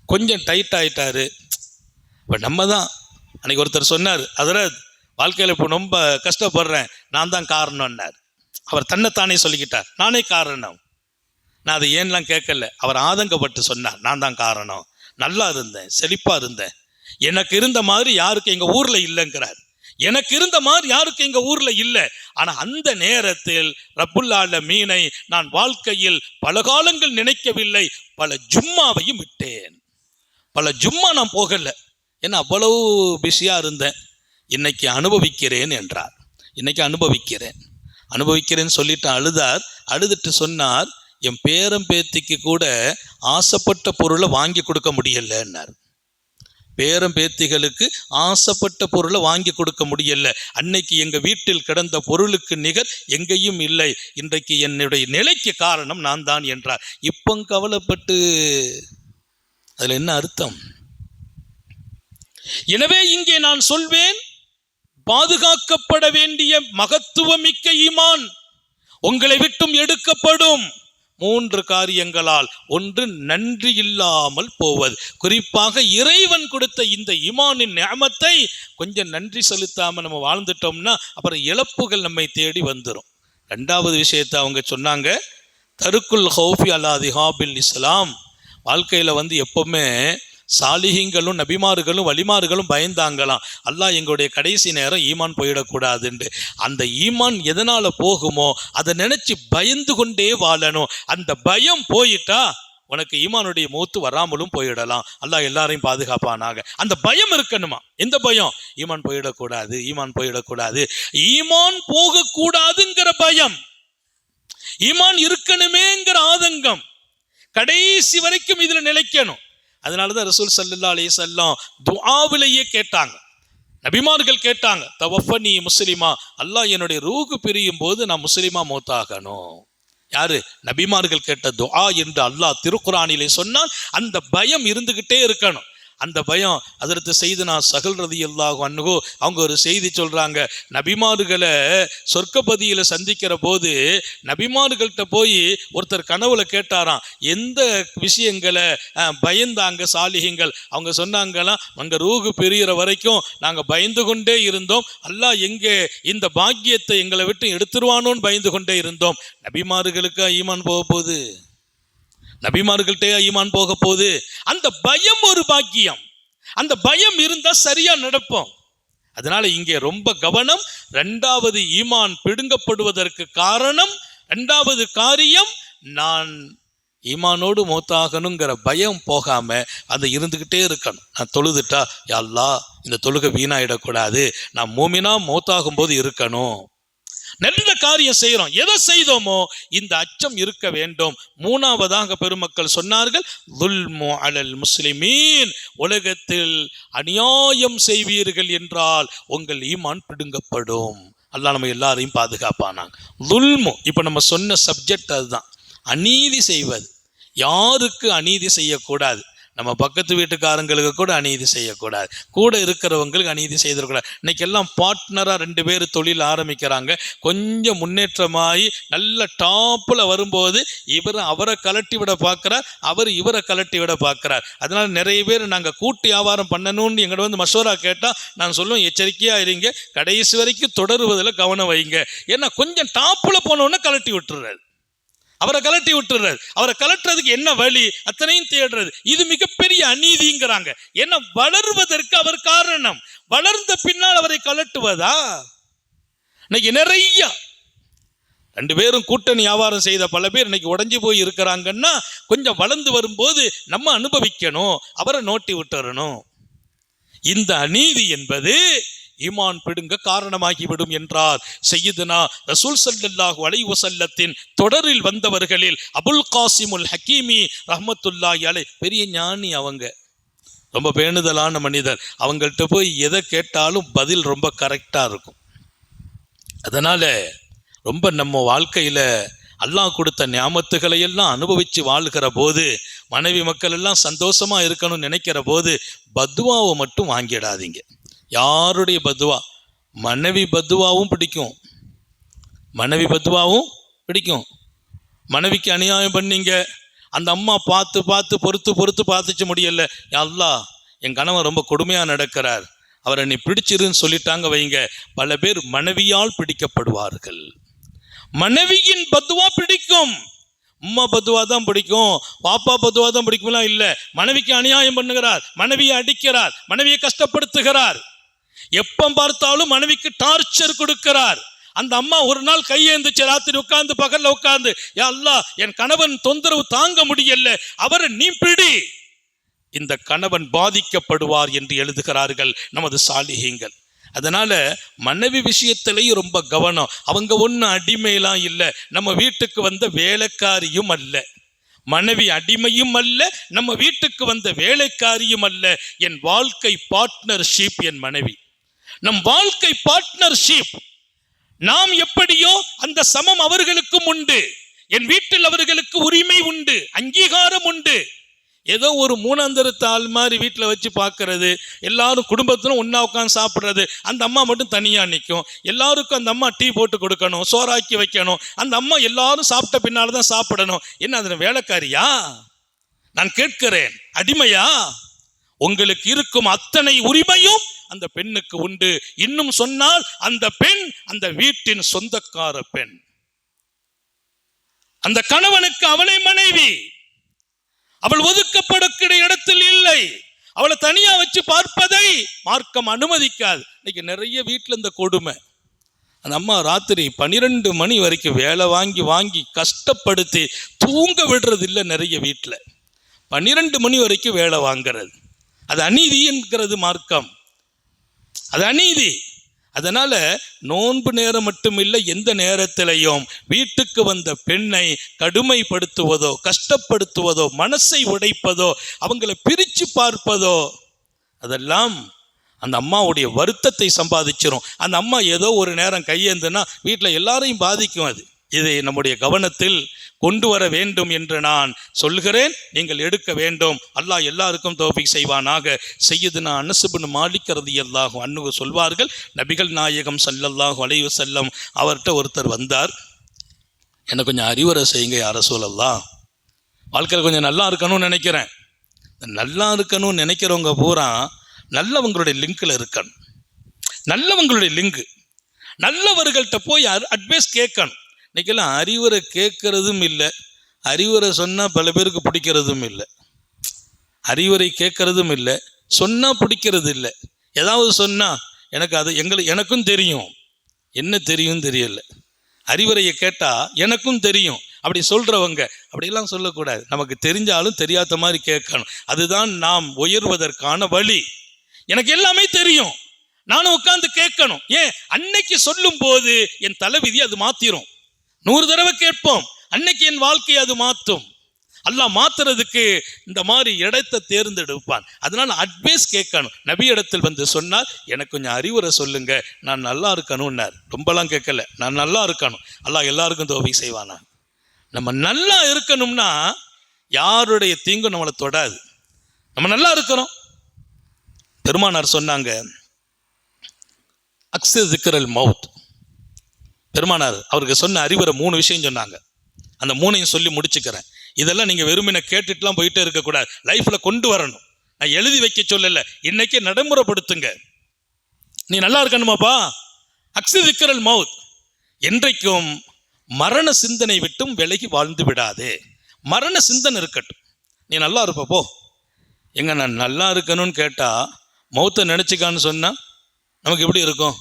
கொஞ்சம் டைட் ஆகிட்டாரு. இப்போ நம்ம தான், அன்றைக்கி ஒருத்தர் சொன்னார், அதில் வாழ்க்கையில் இப்போ ரொம்ப கஷ்டப்படுறேன், நான் தான் காரணம்னார். அவர் தன்னைத்தானே சொல்லிக்கிட்டார், நானே காரணம். நான் அதை ஏன்லாம் கேட்கல, அவர் ஆதங்கப்பட்டு சொன்னார், நான் தான் காரணம், நல்லா இருந்தேன், செழிப்பாக இருந்தேன், எனக்கு இருந்த மாதிரி யாருக்கு எங்கள் ஊரில் இல்லைங்கிறார். எனக்கு இருந்த மாதிரி யாருக்கு எங்க ஊர்ல இல்லை. ஆனா அந்த நேரத்தில் ரப்புல் ஆலமீனை நான் வாழ்க்கையில் பல காலங்கள் நினைக்கவில்லை, பல ஜும்மாவையும் விட்டேன். பல ஜும்மா நான் போகல, ஏன்னா அவ்வளவு பிஸியா இருந்தேன். இன்னைக்கு அனுபவிக்கிறேன் என்றார். இன்னைக்கு அனுபவிக்கிறேன்னு சொல்லிட்டு அழுதார். அழுதுட்டு சொன்னார், என் பேரம் பேத்திக்கு கூட ஆசைப்பட்ட பொருளை வாங்கி கொடுக்க முடியலன்னார். பேரம் பேத்திகளுக்கு ஆசைப்பட்ட பொருளை வாங்கி கொடுக்க முடியல. அன்னைக்கு எங்க வீட்டில் கிடந்த பொருளுக்கு நிகர் எங்கேயும் இல்லை. இன்றைக்கு என்னுடைய நிலைக்கு காரணம் நான் தான் என்றார். இப்போ கவலைப்பட்டு அதுல என்ன அர்த்தம்? எனவே இங்கே நான் சொல்வேன், பாதுகாக்கப்பட வேண்டிய மகத்துவமிக்க ஈமான் உங்களை விட்டும் எடுக்கப்படும் 3 காரியங்களால். ஒன்று, நன்றி இல்லாமல் போவது. குறிப்பாக இறைவன் கொடுத்த இந்த ஈமானின் நிஅமத்தை கொஞ்சம் நன்றி செலுத்தாம நம்ம வாழ்ந்துட்டோம்னா அப்புறம் இழப்புகள் நம்மை தேடி வந்துடும். 2வது விஷயத்தை அவங்க சொன்னாங்க, தருக்குல் ஹௌஃபி அலா திஹாபில் இஸ்லாம். வாழ்க்கையில் எப்பவுமே சாலிஹீங்களும் நபிமார்களும் வலிமார்களும் பயந்தாங்களாம், அல்லாஹ் எங்களுடைய கடைசி நேரம் ஈமான் போயிடக்கூடாதுன்னு. அந்த ஈமான் எதனால போகுமோ அதை நினைச்சு பயந்து கொண்டே வாழணும். அந்த பயம் போயிட்டா உனக்கு ஈமானுடைய மௌத்து வராமலும் போயிடலாம். அல்லாஹ் எல்லாரையும் பாதுகாப்பானாக. அந்த பயம் இருக்கணுமா? எந்த பயம்? ஈமான் போயிடக்கூடாது, ஈமான் போயிடக்கூடாது, ஈமான் போகக்கூடாதுங்கிற பயம், ஈமான் இருக்கணுமேங்கிற ஆதங்கம் கடைசி வரைக்கும் இதுல நிலைக்கணும். அதனாலதான் ரசூல் ஸல்லல்லாஹு அலைஹி வஸல்லம் துஆவிலேயே கேட்டாங்க, நபிமார்கள் கேட்டாங்க, தவஃபனி முஸ்லிமா, அல்லாஹ் என்னுடைய ரூஹு பிரியும் போது நான் முஸ்லிமா மௌத்தாகணும். யாரு? நபிமார்கள் கேட்ட துஆ என்று அல்லாஹ் திருக்குர்ஆனிலே சொன்னால் அந்த பயம் இருந்துகிட்டே இருக்கணும். அந்த பயம் ஹஜ்ரத் சையதுனா ஸஹல் ரலியல்லாஹு அன்ஹு அவங்க ஒரு செய்தி சொல்றாங்க, நபிமார்களை சொர்க்கப்பதியில சந்திக்கிற போது நபிமார்கள்ட்ட போய் ஒருத்தர் கனவுல கேட்டாராம், எந்த விஷயங்களை பயந்தாங்க சாலிஹீங்கள்? அவங்க சொன்னாங்களாம், அங்க ரூஹு பிரிகிற வரைக்கும் நாங்க பயந்து கொண்டே இருந்தோம், அல்லாஹ் எங்கே இந்த பாக்கியத்தை எங்களை விட்டு எடுத்துருவானோன்னு பயந்து கொண்டே இருந்தோம். நபிமார்களுக்கு ஈமான் போக போகுது, நபிமார்கள்ட்டே ஈமான் போக போகுது. அந்த பயம் ஒரு பாக்கியம். அந்த பயம் இருந்தா சரியா நடப்போம். அதனால இங்கே ரொம்ப கவனம். 2வது ஈமான் பிடுங்கப்படுவதற்கு காரணம், 2வது காரியம், நான் ஈமானோடு மௌத்தாகணுங்கிற பயம் போகாம அது இருந்துகிட்டே இருக்கணும். நான் தொழுதுட்டா யா அல்லாஹ் இந்த தொழுகை வீணாயிடக்கூடாது, நான் மூமினா மௌத்தாகும் போது இருக்கணும். நல்ல காரியம் செய்யறோம், எதை செய்தோமோ இந்த அச்சம் இருக்க வேண்டும். 3வதாக பெருமக்கள் சொன்னார்கள், ظுல்மு அலல் முஸ்லிமீன், உலகத்தில் அநியாயம் செய்வீர்கள் என்றால் உங்கள் ஈமான் பிடுங்கப்படும். அல்லாஹ் நம்ம எல்லாரையும் பாதுகாப்பானாங்க. ظுல்மு, இப்போ நம்ம சொன்ன சப்ஜெக்ட் அதுதான், அநீதி செய்வது. யாருக்கு அநீதி செய்யக்கூடாது. நம்ம பக்கத்து வீட்டுக்காரங்களுக்கு கூட அநீதி செய்யக்கூடாது, கூட இருக்கிறவங்களுக்கு அநீதி செய்திடக்கூடாது. இன்னைக்கு எல்லாம் பார்ட்னராக 2 பேர் தொழில் ஆரம்பிக்கிறாங்க. கொஞ்சம் முன்னேற்றமாகி நல்ல டாப்பில் வரும்போது இவர் அவரை கலட்டி விட பார்க்குறார், அவர் இவரை கலட்டி விட பார்க்குறார். அதனால் நிறைய பேர் நாங்கள் கூட்டு வியாபாரம் பண்ணணும்னு எங்கிட்ட வந்து மசோரா கேட்டால் நான் சொல்லுவேன், எச்சரிக்கையாக இருங்க, கடைசி வரைக்கும் தொடருவதில் கவனம் வைங்க. ஏன்னா கொஞ்சம் டாப்பில் போனோன்னு கலட்டி விட்டுறாரு, அவரை கலட்டி விட்டுறாரு. அவரை கலட்டுறதுக்கு என்ன வழி அத்தனையும் தேடுறது. இது மிகப்பெரிய அநீதிங்கிறாங்க. ஏன்னா வளர்வதற்கு அவர் காரணம், வளர்ந்த பின்னால் அவரை கலட்டுவதா? இன்னைக்கு நிறைய 2 பேரும் கூட்டணி வியாபாரம் செய்த பல பேர் இன்னைக்கு உடைஞ்சு போய் இருக்கிறாங்கன்னா, கொஞ்சம் வளர்ந்து வரும்போது நம்ம அனுபவிக்கணும், அவரை நோட்டி விட்டுறணும். இந்த அநீதி என்பது ஈமான் பிடுங்க காரணமாகிவிடும் என்றார் சையதுனா ரசூல் ஸல்லல்லாஹு அலைஹி வஸல்லத்தின் தொடரில் வந்தவர்களில் அபுல் காசிமுல் ஹக்கீமி ரஹ்மத்துல்லாஹி அலைஹி. பெரிய ஞானி, அவங்க ரொம்ப பேணுதலான மனிதர். அவங்கள்ட்ட போய் எதை கேட்டாலும் பதில் ரொம்ப கரெக்டாக இருக்கும். அதனால் ரொம்ப நம்ம வாழ்க்கையில் அல்லாஹ் கொடுத்த நியாமத்துகளை எல்லாம் அனுபவித்து வாழ்கிற போது, மனைவி மக்கள் எல்லாம் சந்தோஷமாக இருக்கணும்னு நினைக்கிற போது பத்துவாவை மட்டும் வாங்கிடாதீங்க. யாருடைய பத்துவா? மனைவி பத்துவாவும் பிடிக்கும், மனைவி பத்துவாவும் பிடிக்கும். மனைவிக்கு அநியாயம் பண்ணீங்க, அந்த அம்மா பார்த்து பார்த்து பொறுத்து பார்த்துச்சு முடியல, யா அல்லாஹ் என் கணவன் ரொம்ப கொடுமையாக நடக்கிறார், அவரை நீ பிடிச்சிருன்னு சொல்லிட்டாங்க வைங்க, பல பேர் மனைவியால் பிடிக்கப்படுவார்கள். மனைவியின் பத்துவா பிடிக்கும், அம்மா பத்துவா தான் பிடிக்கும், பாப்பா பத்துவா தான் பிடிக்கும்லாம் இல்லை. மனைவிக்கு அநியாயம் பண்ணுகிறார், மனைவியை அடிக்கிறார், மனைவியை கஷ்டப்படுத்துகிறார், எப்ப பார்த்தாலும் மனைவிக்கு டார்ச்சர் கொடுக்கிறார். அந்த அம்மா ஒரு நாள் கையேந்துச்சு, ராத்திரி உட்கார்ந்து பகல்ல உட்கார்ந்து, யா அல்லாஹ் என் கணவன் தொந்தரவு தாங்க முடியல, அவரை நீ பிடி. இந்த கணவன் பாதிக்கப்படுவார் என்று எழுதுகிறார்கள் நமது சாலிஹீங்கள். அதனால மனைவி விஷயத்திலையும் ரொம்ப கவனம். அவங்க ஒன்றும் அடிமையெல்லாம் இல்லை, நம்ம வீட்டுக்கு வந்த வேலைக்காரியும் அல்ல, மனைவி அடிமையும் அல்ல, நம்ம வீட்டுக்கு வந்த வேலைக்காரியும் அல்ல. என் வாழ்க்கை பார்ட்னர்ஷிப் என் மனைவி, நம் வாழ்க்கை பார்ட்னர்ஷிப். நாம் எப்படியோ அந்த சமம் அவர்களுக்கும் உண்டு, என் வீட்டில் அவர்களுக்கு உரிமை உண்டு, அங்கீகாரம் உண்டு. ஏதோ ஒரு மூணாந்தரத்தாள் மாதிரி வீட்டில் வச்சு பார்க்கறது, எல்லாரும் குடும்பத்திலும் ஒன்றா உட்காந்து சாப்பிட்றது, அந்த அம்மா மட்டும் தனியாக நிற்கும். எல்லாருக்கும் அந்த அம்மா டீ போட்டு கொடுக்கணும், சோறாக்கி வைக்கணும், அந்த அம்மா எல்லாரும் சாப்பிட்ட பின்னால் தான் சாப்பிடணும். என்ன அதில் வேலைக்காரியா? நான் கேட்கிறேன், அடிமையா? உங்களுக்கு இருக்கும் அத்தனை உரிமையும் அந்த பெண்ணுக்கு உண்டு. இன்னும் சொன்னால் அந்த பெண் அந்த வீட்டின் சொந்தக்கார பெண், அந்த கணவனுக்கு அவளை மனைவி, அவள் ஒதுக்கப்படக்கூடிய இடத்தில் இல்லை, அவளை தனியா வச்சு பார்ப்பதை மார்க்கம் அனுமதிக்காது. இன்னைக்கு நிறைய வீட்டில் இந்த கொடுமை, அந்த அம்மா ராத்திரி 12 மணி வரைக்கும் வேலை வாங்கி கஷ்டப்படுத்தி தூங்க விடுறது இல்லை. நிறைய வீட்டில் 12 மணி வரைக்கும் வேலை வாங்கிறது, அது அநீதி என்கிறது மார்க்கம், அது அநீதி. அதனால நோன்பு நேரம் மட்டுமில்லை, எந்த நேரத்திலையும் வீட்டுக்கு வந்த பெண்ணை கடுமைப்படுத்துவதோ, கஷ்டப்படுத்துவதோ, மனசை உடைப்பதோ, அவங்களை பிரித்து பார்ப்பதோ, அதெல்லாம் அந்த அம்மாவுடைய வருத்தத்தை சம்பாதிச்சிரும். அந்த அம்மா ஏதோ ஒரு நேரம் கையேந்துனா வீட்டில் எல்லாரையும் பாதிக்கும். அது இதை நம்முடைய கவனத்தில் கொண்டு வர வேண்டும் என்று நான் சொல்கிறேன். நீங்கள் எடுக்க வேண்டும். அல்லாஹ் எல்லாருக்கும் தௌஃபீக் செய்வானாக. சய்யிதுனா அனஸ் இப்னு மாலிக் ரலியல்லாஹு அன்ஹு சொல்வார்கள், நபிகள் நாயகம் ஸல்லல்லாஹு அலைஹி வஸல்லம் அவர்கிட்ட ஒருத்தர் வந்தார், எனக்கு கொஞ்சம் அறிவுரை செய்யுங்க யா ரசூலல்லாஹ், வாழ்க்கையில் கொஞ்சம் நல்லா இருக்கணும்னு நினைக்கிறேன். நல்லா இருக்கணும்னு நினைக்கிறவங்க பூரா நல்லவங்களுடைய லிங்கில் இருக்கணும், நல்லவங்களுடைய லிங்கு, நல்லவர்கள்ட்ட போய் அட்வைஸ் கேட்கணும். இன்றைக்கெல்லாம் அறிவுரை கேட்கறதும் இல்லை, அறிவுரை சொன்னால் பல பேருக்கு பிடிக்கிறதும் இல்லை, அறிவுரை கேட்கறதும் இல்லை, சொன்னால் பிடிக்கிறது இல்லை. ஏதாவது சொன்னால் எனக்கு அது எனக்கும் தெரியும், என்ன தெரியும் தெரியல, அறிவுரையை கேட்டால் எனக்கும் தெரியும், அப்படி சொல்கிறவங்க அப்படியெல்லாம் சொல்லக்கூடாது. நமக்கு தெரிஞ்சாலும் தெரியாத மாதிரி கேட்கணும். அதுதான் நாம் உயர்வதற்கான வழி. எனக்கு எல்லாமே தெரியும், நானும் உட்காந்து கேட்கணும். ஏன்? அன்னைக்கு சொல்லும் போது என் தலைவிதி அது மாத்திரும். 100 தடவை கேட்போம், அன்னைக்கு என் வாழ்க்கையை அது மாற்றும். அல்லாஹ் மாத்துறதுக்கு இந்த மாதிரி இடத்தை தேர்ந்தெடுப்பான். அதனால அட்வைஸ் கேட்கணும். நபி இடத்தில் வந்து சொன்னார், எனக்கு கொஞ்சம் அறிவுரை சொல்லுங்க, நான் நல்லா இருக்கணும்னார். ரொம்பலாம் கேட்கல, நான் நல்லா இருக்கணும். அல்லாஹ் எல்லாருக்கும் தௌஃபீக் செய்வானா. நம்ம நல்லா இருக்கணும்னா யாருடைய தீங்கும் நம்மளை தொடாது. நம்ம நல்லா இருக்கிறோம். பெருமானார் சொன்னாங்க, அக்ஸு திக்ரல் மவுத். பெருமானார் அவருக்கு சொன்ன அறிவுரை 3 விஷயம் சொன்னாங்க. அந்த 3ஐயும் சொல்லி முடிச்சுக்கிறேன். இதெல்லாம் நீங்கள் வெறுமனை கேட்டுட்டுலாம் போயிட்டே இருக்கக்கூடாது, லைஃப்பில் கொண்டு வரணும். நான் எழுதி வைக்க சொல்லலை, இன்னைக்கு நடைமுறைப்படுத்துங்க. நீ நல்லா இருக்கணுமாப்பா, அக்ஸு திக்ரல் மவுத். என்றைக்கும் மரண சிந்தனை விட்டும் விலகி வாழ்ந்து விடாதே. மரண சிந்தனை இருக்கட்டும். நீ நல்லா இருப்ப போ. எங்க நான் நல்லா இருக்கணும்னு கேட்டால் மௌத்தை நினச்சிக்கான்னு சொன்னால் நமக்கு எப்படி இருக்கும்?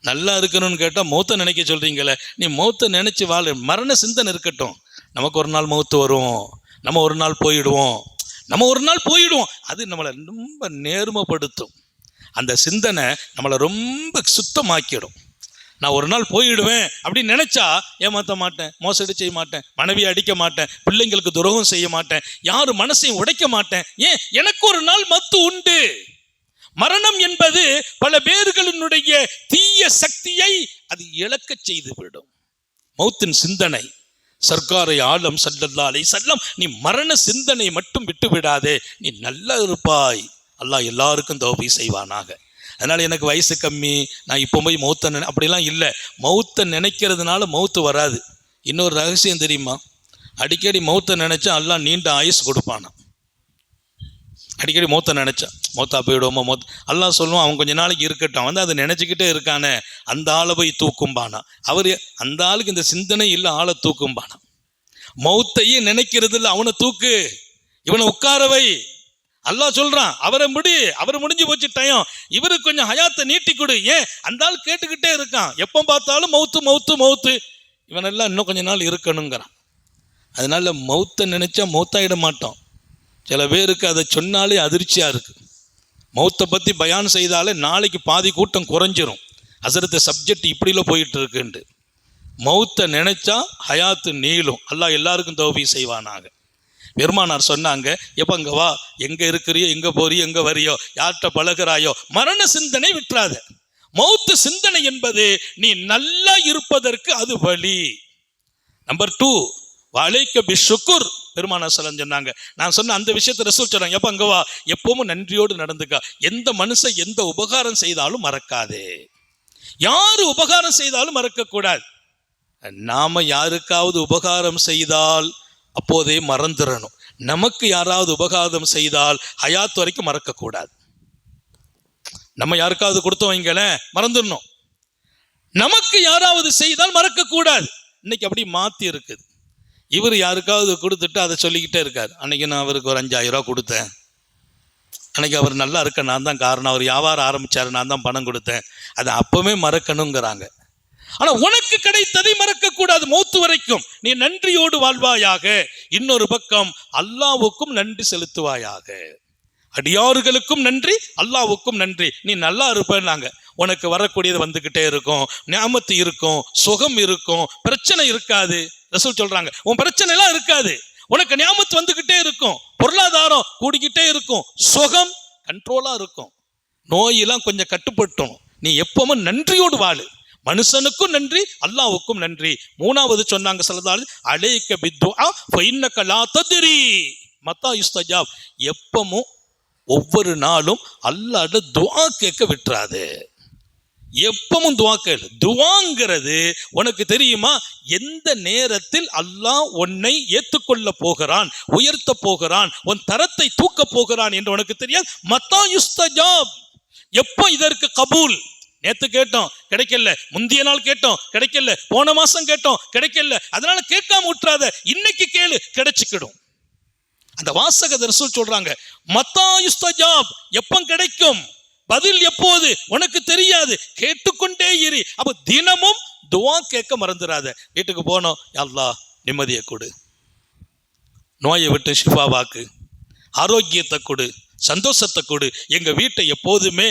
நல்லா இருக்கணும்னு கேட்டால் மௌத்தை நினைக்க சொல்கிறீங்களே, நீ மௌத்தை நினச்சி வாழ. மரண சிந்தனை இருக்கட்டும். நமக்கு ஒரு நாள் மௌத்து வரும், நம்ம ஒரு நாள் போயிடுவோம், அது நம்மளை ரொம்ப நேர்மைப்படுத்தும். அந்த சிந்தனை நம்மளை ரொம்ப சுத்தமாக்கிடும். நான் ஒரு நாள் போயிடுவேன் அப்படின்னு நினச்சா ஏமாற்ற மாட்டேன், மோசடி செய்ய மாட்டேன், மனைவியை அடிக்க மாட்டேன், பிள்ளைங்களுக்கு துரோகம் செய்ய மாட்டேன், யார் மனசையும் உடைக்க மாட்டேன். ஏன்? எனக்கு ஒரு நாள் மத்து உண்டு. மரணம் என்பது பல பேர்களினுடைய தீய சக்தியை அது இழக்க செய்துவிடும். மௌத்தின் சிந்தனை. சர்க்காரை ஆலம் ஸல்லல்லாஹு அலைஹி வஸல்லம், நீ மரண சிந்தனை மட்டும் விட்டு விடாதே, நீ நல்லா இருப்பாய். அல்லாஹ் எல்லாருக்கும் தௌபீக் செய்வானாக. அதனால் எனக்கு வயசு கம்மி, நான் இப்போ போய் மௌத்தை அப்படிலாம் இல்லை. மௌத்தை நினைக்கிறதுனால மௌத்து வராது. இன்னொரு ரகசியம் தெரியுமா? அடிக்கடி மௌத்தை நினச்சா அல்லாஹ் நீண்ட ஆயுசு கொடுப்பானா. அடிக்கடி மௌத்தை நினச்சா மௌத்தா போயிடுவோமா, அல்லாஹ் சொல்லுவான், அவன் கொஞ்ச நாளைக்கு இருக்கட்டும், அதை நினச்சிக்கிட்டே இருக்கானே, அந்த ஆளை போய் தூக்கும்பானா. அவர் அந்த ஆளுக்கு இந்த சிந்தனை இல்லை, ஆளை தூக்கும்பானா. மௌத்தையே நினைக்கிறது இல்லை, அவனை தூக்கு, இவனை உட்காரவை. அல்லாஹ் சொல்றான், அவர் முடிஞ்சு போச்சு டைம், இவருக்கு கொஞ்சம் ஹயாத்தை நீட்டி கொடு. ஏன்? அந்த ஆள் கேட்டுக்கிட்டே இருக்கான், எப்போ பார்த்தாலும் மௌத்து. இவனெல்லாம் இன்னும் கொஞ்ச நாள் இருக்கணுங்கிறான். அதனால மௌத்தை நினைச்சா மௌத்தாயிட மாட்டோம். சில பேருக்கு அதை சொன்னாலே அதிர்ச்சியாக இருக்குது. மௌத்தை பற்றி பயான் செய்தாலே நாளைக்கு பாதி கூட்டம் குறைஞ்சிரும். ஹஸரத் சப்ஜெக்ட் இப்படிலாம் போயிட்டு இருக்குன்ட்டு. மௌத்தை நினைச்சா ஹயாத்து நீளும். அல்லாஹ் எல்லாருக்கும் தௌபீக் செய்வானாக. பெருமானார் சொன்னாங்க, எப்போ அங்கே வா, எங்கே இருக்கிறியோ, எங்கே போறியோ, எங்கே வரியோ, யார்கிட்ட பழகிறாயோ, மரண சிந்தனை விட்டுறாத. மௌத்து சிந்தனை என்பது நீ நல்லா இருப்பதற்கு அது வழி. நம்பர் 2, வலைக்க பிஷ்ஷுக்குர். பெருமானார் ஸல்லல்லாஹு அலைஹி வஸல்லம் சொன்னாங்க, நான் சொன்ன அந்த விஷயத்தை ரசூல் சொன்னாங்க, எப்போ அங்கே வா, எப்பவும் நன்றியோடு நடந்துக்கா. எந்த மனுஷன் எந்த உபகாரம் செய்தாலும் மறக்காதே. யார் உபகாரம் செய்தாலும் மறக்கக்கூடாது. நாம் யாருக்காவது உபகாரம் செய்தால் அப்போதே மறந்துடணும். நமக்கு யாராவது உபகாரம் செய்தால் ஹயாத் வரைக்கும் மறக்கக்கூடாது. நம்ம யாருக்காவது கொடுத்தோம் வைங்களேன், மறந்துடணும். நமக்கு யாராவது செய்தால் மறக்கக்கூடாது. இன்னைக்கு அப்படி மாற்றி இருக்குது. இவர் யாருக்காவது கொடுத்துட்டு அதை சொல்லிக்கிட்டே இருக்கார். அன்னைக்கு நான் அவருக்கு ஒரு 5000 ரூபா கொடுத்தேன், அன்னைக்கு அவர் நல்லா இருக்க நான் தான் காரணம், அவர் வியாபாரம் ஆரம்பித்தார், நான் தான் பணம் கொடுத்தேன். அதை அப்பவுமே மறக்கணுங்கிறாங்க. ஆனால் உனக்கு கிடைத்ததை மறக்கக்கூடாது. மௌத்து வரைக்கும் நீ நன்றியோடு வாழ்வாயாக. இன்னொரு பக்கம் அல்லாஹ்வுக்கும் நன்றி செலுத்துவாயாக. அடியார்களுக்கும் நன்றி, அல்லாஹ்வுக்கும் நன்றி. நீ நல்லா இருப்பேன்னாங்க. உனக்கு வரக்கூடியது வந்துக்கிட்டே இருக்கும், நியாமத்து இருக்கும், சுகம் இருக்கும், பிரச்சனை இருக்காது. ரசூல் சொல்றாங்க, உன் பிரச்சனை எல்லாம் இருக்காது, உனக்கு நியாமத்து வந்துக்கிட்டே இருக்கும், பொருளாதாரம் கூடிக்கிட்டே இருக்கும், சுகம் கண்ட்ரோலா இருக்கும், நோயெல்லாம் கொஞ்சம் கட்டுப்பட்டும். நீ எப்பவும் நன்றியோடு வாழு. மனுஷனுக்கும் நன்றி, அல்லாஹ்வுக்கும் நன்றி. 3வது சொன்னாங்க ஸல்லல்லாஹு அலைஹி வஸல்லம், அலைக பித்துஆ ஃபஇன்னக லா தத்ரி மத்தா யுஸ்தஜாப். எப்பவும் ஒவ்வொரு நாளும் அல்லாஹ்ட துஆ கேட்க விட்டுறாதே. எப்பவும் துஆ கேளு. துஆங்கிறது உனக்கு தெரியுமா, எந்த நேரத்தில் அல்லாஹ் உன்னை ஏற்றுக்கொள்ள போகிறான், உயர்த்த போகிறான், உன் தரத்தை தூக்க போகிறான் என்று உனக்கு தெரியாது. மத்தா யுஸ்தஜாப், எப்போ இதற்கு கபூல். நேத்து கேட்டோம் கிடைக்கல, முந்திய நாள் கேட்டோம் கிடைக்கல, போன மாசம் கேட்டோம் கிடைக்கல, அதனால கேட்காம விட்டுறாத, இன்னைக்கு கேளு, கிடைச்சிக்கிடும். அந்த வாசக ரசூல் சொல்றாங்க, மத்தா யுஸ்தஜாப், எப்போ கிடைக்கும், பதில் எப்போது உனக்கு தெரியாது, கேட்டுக்கொண்டே இரு. அப்ப தினமும் துஆ கேட்க மறந்துடாத. வீட்டுக்கு போனோம், யா அல்லாஹ் நிம்மதியை கொடு, நோயை விட்டு ஷிஃபாவாக்கு, ஆரோக்கியத்தை கொடு, சந்தோஷத்தை கொடு, எங்க வீட்டை எப்போதுமே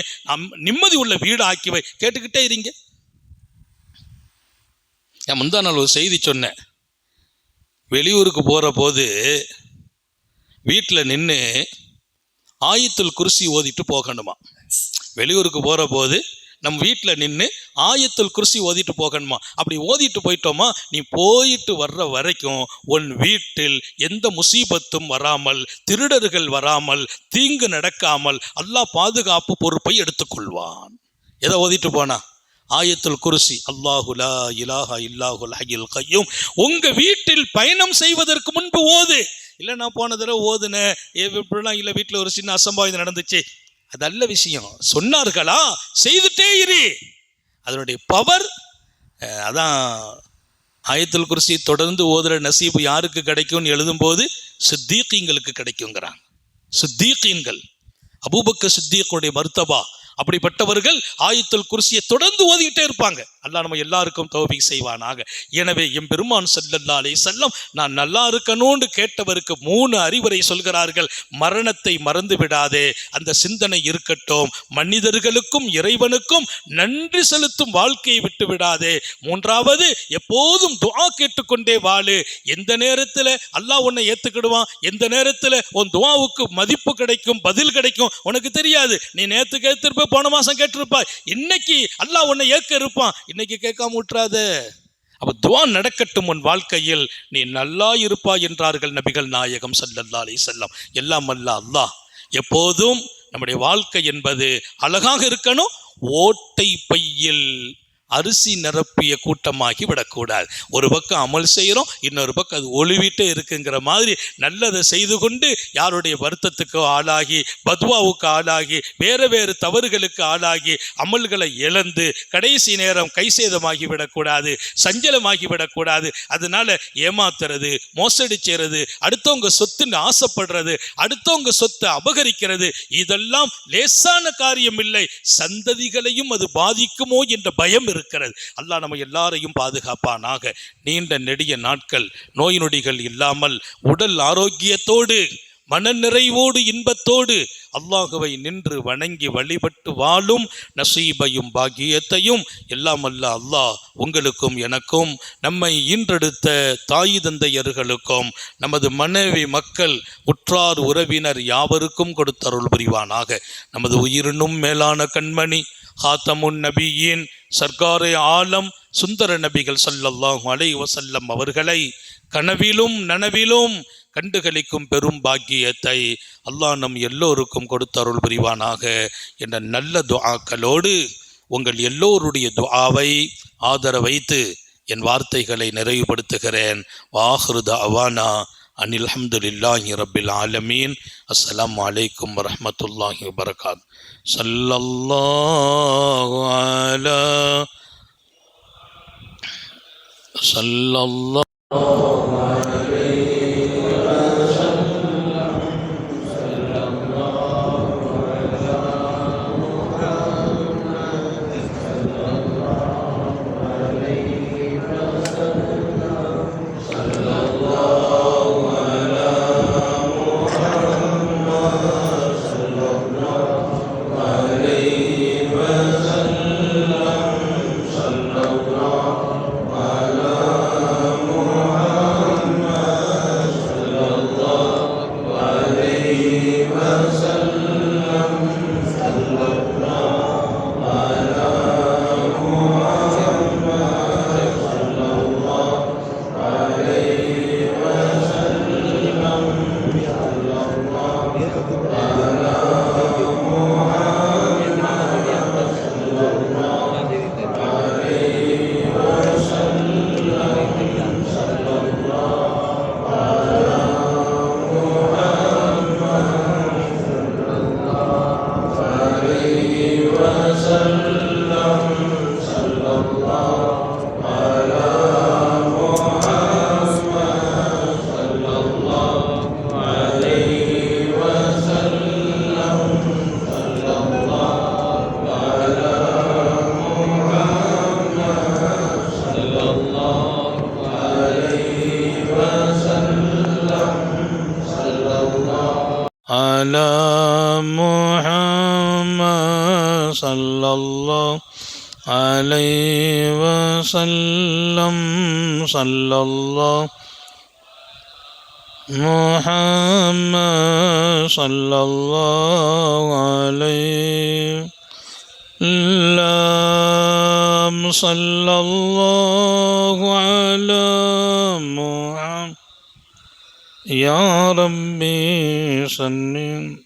நிம்மதி உள்ள வீடு ஆக்கிவை. கேட்டுக்கிட்டே இருங்க. என் முந்தா நாள் ஒரு செய்தி சொன்னேன். வெளியூருக்கு போற போது வீட்டில் நின்று ஆயத்துல் குர்சி ஓதிட்டு போகணுமா. வெளியூருக்கு போகிற போது நம்ம வீட்டில் நின்று ஆயத்துல் குர்சி ஓதிட்டு போகணுமா. அப்படி ஓதிட்டு போயிட்டோமா, நீ போயிட்டு வர்ற வரைக்கும் உன் வீட்டில் எந்த முசீபத்தும் வராமல், திருடர்கள் வராமல், தீங்கு நடக்காமல் அல்லாஹ் பாதுகாப்பு பொறுப்பை எடுத்துக்கொள்வான். எதை ஓதிட்டு போனா? ஆயத்துல் குர்சி. அல்லாஹு லா இலாஹா இல்லாஹுல் ஹய்யுல் கய்யூம். உங்க வீட்டில் பயணம் செய்வதற்கு முன்பு ஓது. இல்லை நான் போன தடவை ஓதுனேன், இப்படிலாம் இல்லை, வீட்டில் ஒரு சின்ன அசம்பாவிதம் நடந்துச்சு, அதல்ல விஷயம். சொன்னார்களா, செய்துட்டே இரு. அதனுடைய பவர் அதான். ஆயத்துல் குர்சி தொடர்ந்து ஓதுற நசீபு யாருக்கு கிடைக்கும்னு எழுதும்போது சித்தீக்கீங்களுக்கு கிடைக்குங்கிறாங்க. சித்தீக்கீன்கள், அபூபக்கர் சித்தீக்குடைய மர்தபா, அப்படிப்பட்டவர்கள் ஆயத்துல் குர்சியை தொடர்ந்து ஓதிக்கிட்டே இருப்பாங்க. அல்லாஹ் நம்ம எல்லாருக்கும் தௌஃபீக் செய்வானாக. எனவே எம்பெருமான் ஸல்லல்லாஹு அலைஹி வஸல்லம் நான் நல்லா இருக்கணும்னு கேட்டவருக்கு 3 அறிவுரை சொல்கிறார்கள். மரணத்தை மறந்து விடாதே, அந்த சிந்தனை இருக்கட்டும். மனிதர்களுக்கும் இறைவனுக்கும் நன்றி செலுத்தும் வாழ்க்கையை விட்டு விடாதே. 3வது, எப்போதும் துஆ கேட்டுக்கொண்டே வாழு. எந்த நேரத்தில் அல்லாஹ் உன்னை ஏற்றுக்கிடுவான், எந்த நேரத்தில் உன் துஆவுக்கு மதிப்பு கிடைக்கும், பதில் கிடைக்கும் உனக்கு தெரியாது. நீ நேற்று கேட்டிருப்ப, போன மாசம் கேட்டிருப்பாய், இன்னைக்கு அல்லாஹ் உன்னை ஏற்க இருப்பான், இன்னைக்கு கேட்காம விட்டுறாத. அப்ப துஆ நடக்கட்டும் உன் வாழ்க்கையில், நீ நல்லா இருப்பாய் என்றார்கள் நபிகள் நாயகம் ஸல்லல்லாஹு அலைஹி வஸல்லம். எல்லாம் வல்ல அல்லாஹ் எப்போதும் நம்முடைய வாழ்க்கை என்பது அழகாக இருக்கணும். ஓட்டை பையில் அரிசி நிரப்பிய கூட்டமாகி விடக்கூடாது. ஒரு பக்கம் அமல் செய்கிறோம், இன்னொரு பக்கம் அது ஒளிவிட்டே இருக்குங்கிற மாதிரி நல்லதை செய்து கொண்டு யாருடைய வருத்தத்துக்கு ஆளாகி, பத்வாவுக்கு ஆளாகி, வேறு வேறு தவறுகளுக்கு ஆளாகி, அமல்களை இழந்து கடைசி நேரம் கைசேதமாகி விடக்கூடாது, சஞ்சலமாகி விடக்கூடாது. அதனால ஏமாத்துறது, மோசடி செய்கிறது, அடுத்தவங்க சொத்துன்னு ஆசைப்படுறது, அடுத்தவங்க சொத்தை அபகரிக்கிறது, இதெல்லாம் லேசான காரியம் இல்லை. சந்ததிகளையும் அது பாதிக்குமோ என்ற பயம் இருக்கிறது. அல்லாஹ் நம்ம எல்லாரையும் பாதுகாப்பானாக. நீண்ட நெடிய நாட்கள் நோய் நொடிகள் இல்லாமல் உடல் ஆரோக்கியத்தோடு, மன நிறைவோடு, இன்பத்தோடு அல்லாஹுவை நின்று வணங்கி வழிபட்டு வாழும் நசீபையும் பாக்கியத்தையும் எல்லாம் அல்ல அல்லாஹ் உங்களுக்கும் எனக்கும், நம்மை ஈன்றெடுத்த தாய் தந்தையர்களுக்கும், நமது மனைவி மக்கள் உற்றார் உறவினர் யாவருக்கும் கொடுத்தருள் புரிவானாக. நமது உயிரினும் மேலான கண்மணி ஹாத்தமுன் நபியின் சர்க்காரே ஆலம் சுந்தர நபிகள் ஸல்லல்லாஹு அலைஹி வஸல்லம் அவர்களை கனவிலும் நனவிலும் கண்டுகளிக்கும் பெரும் பாக்கியத்தை அல்லாஹ் நம் எல்லோருக்கும் கொடுத்தருள் புரிவானாக என்ற நல்ல துஆக்களோடு உங்கள் எல்லோருடைய துஆவை ஆதரவைத்து என் வார்த்தைகளை நிறைவுபடுத்துகிறேன். வாஹிரு தஅவானா அனில் ஹம்துலில்லாஹி ரப்பில் ஆலமீன். அஸ்ஸலாமு அலைக்கும் வரஹ்மத்துல்லாஹி வபரகாத்துஹு. ஸல்லல்லாஹு அலா ஸல்லல்லாஹு على محمد صلى الله عليه وسلم صلى الله محمد صلى الله عليه اللهم صل الله على محمد يا ربي صل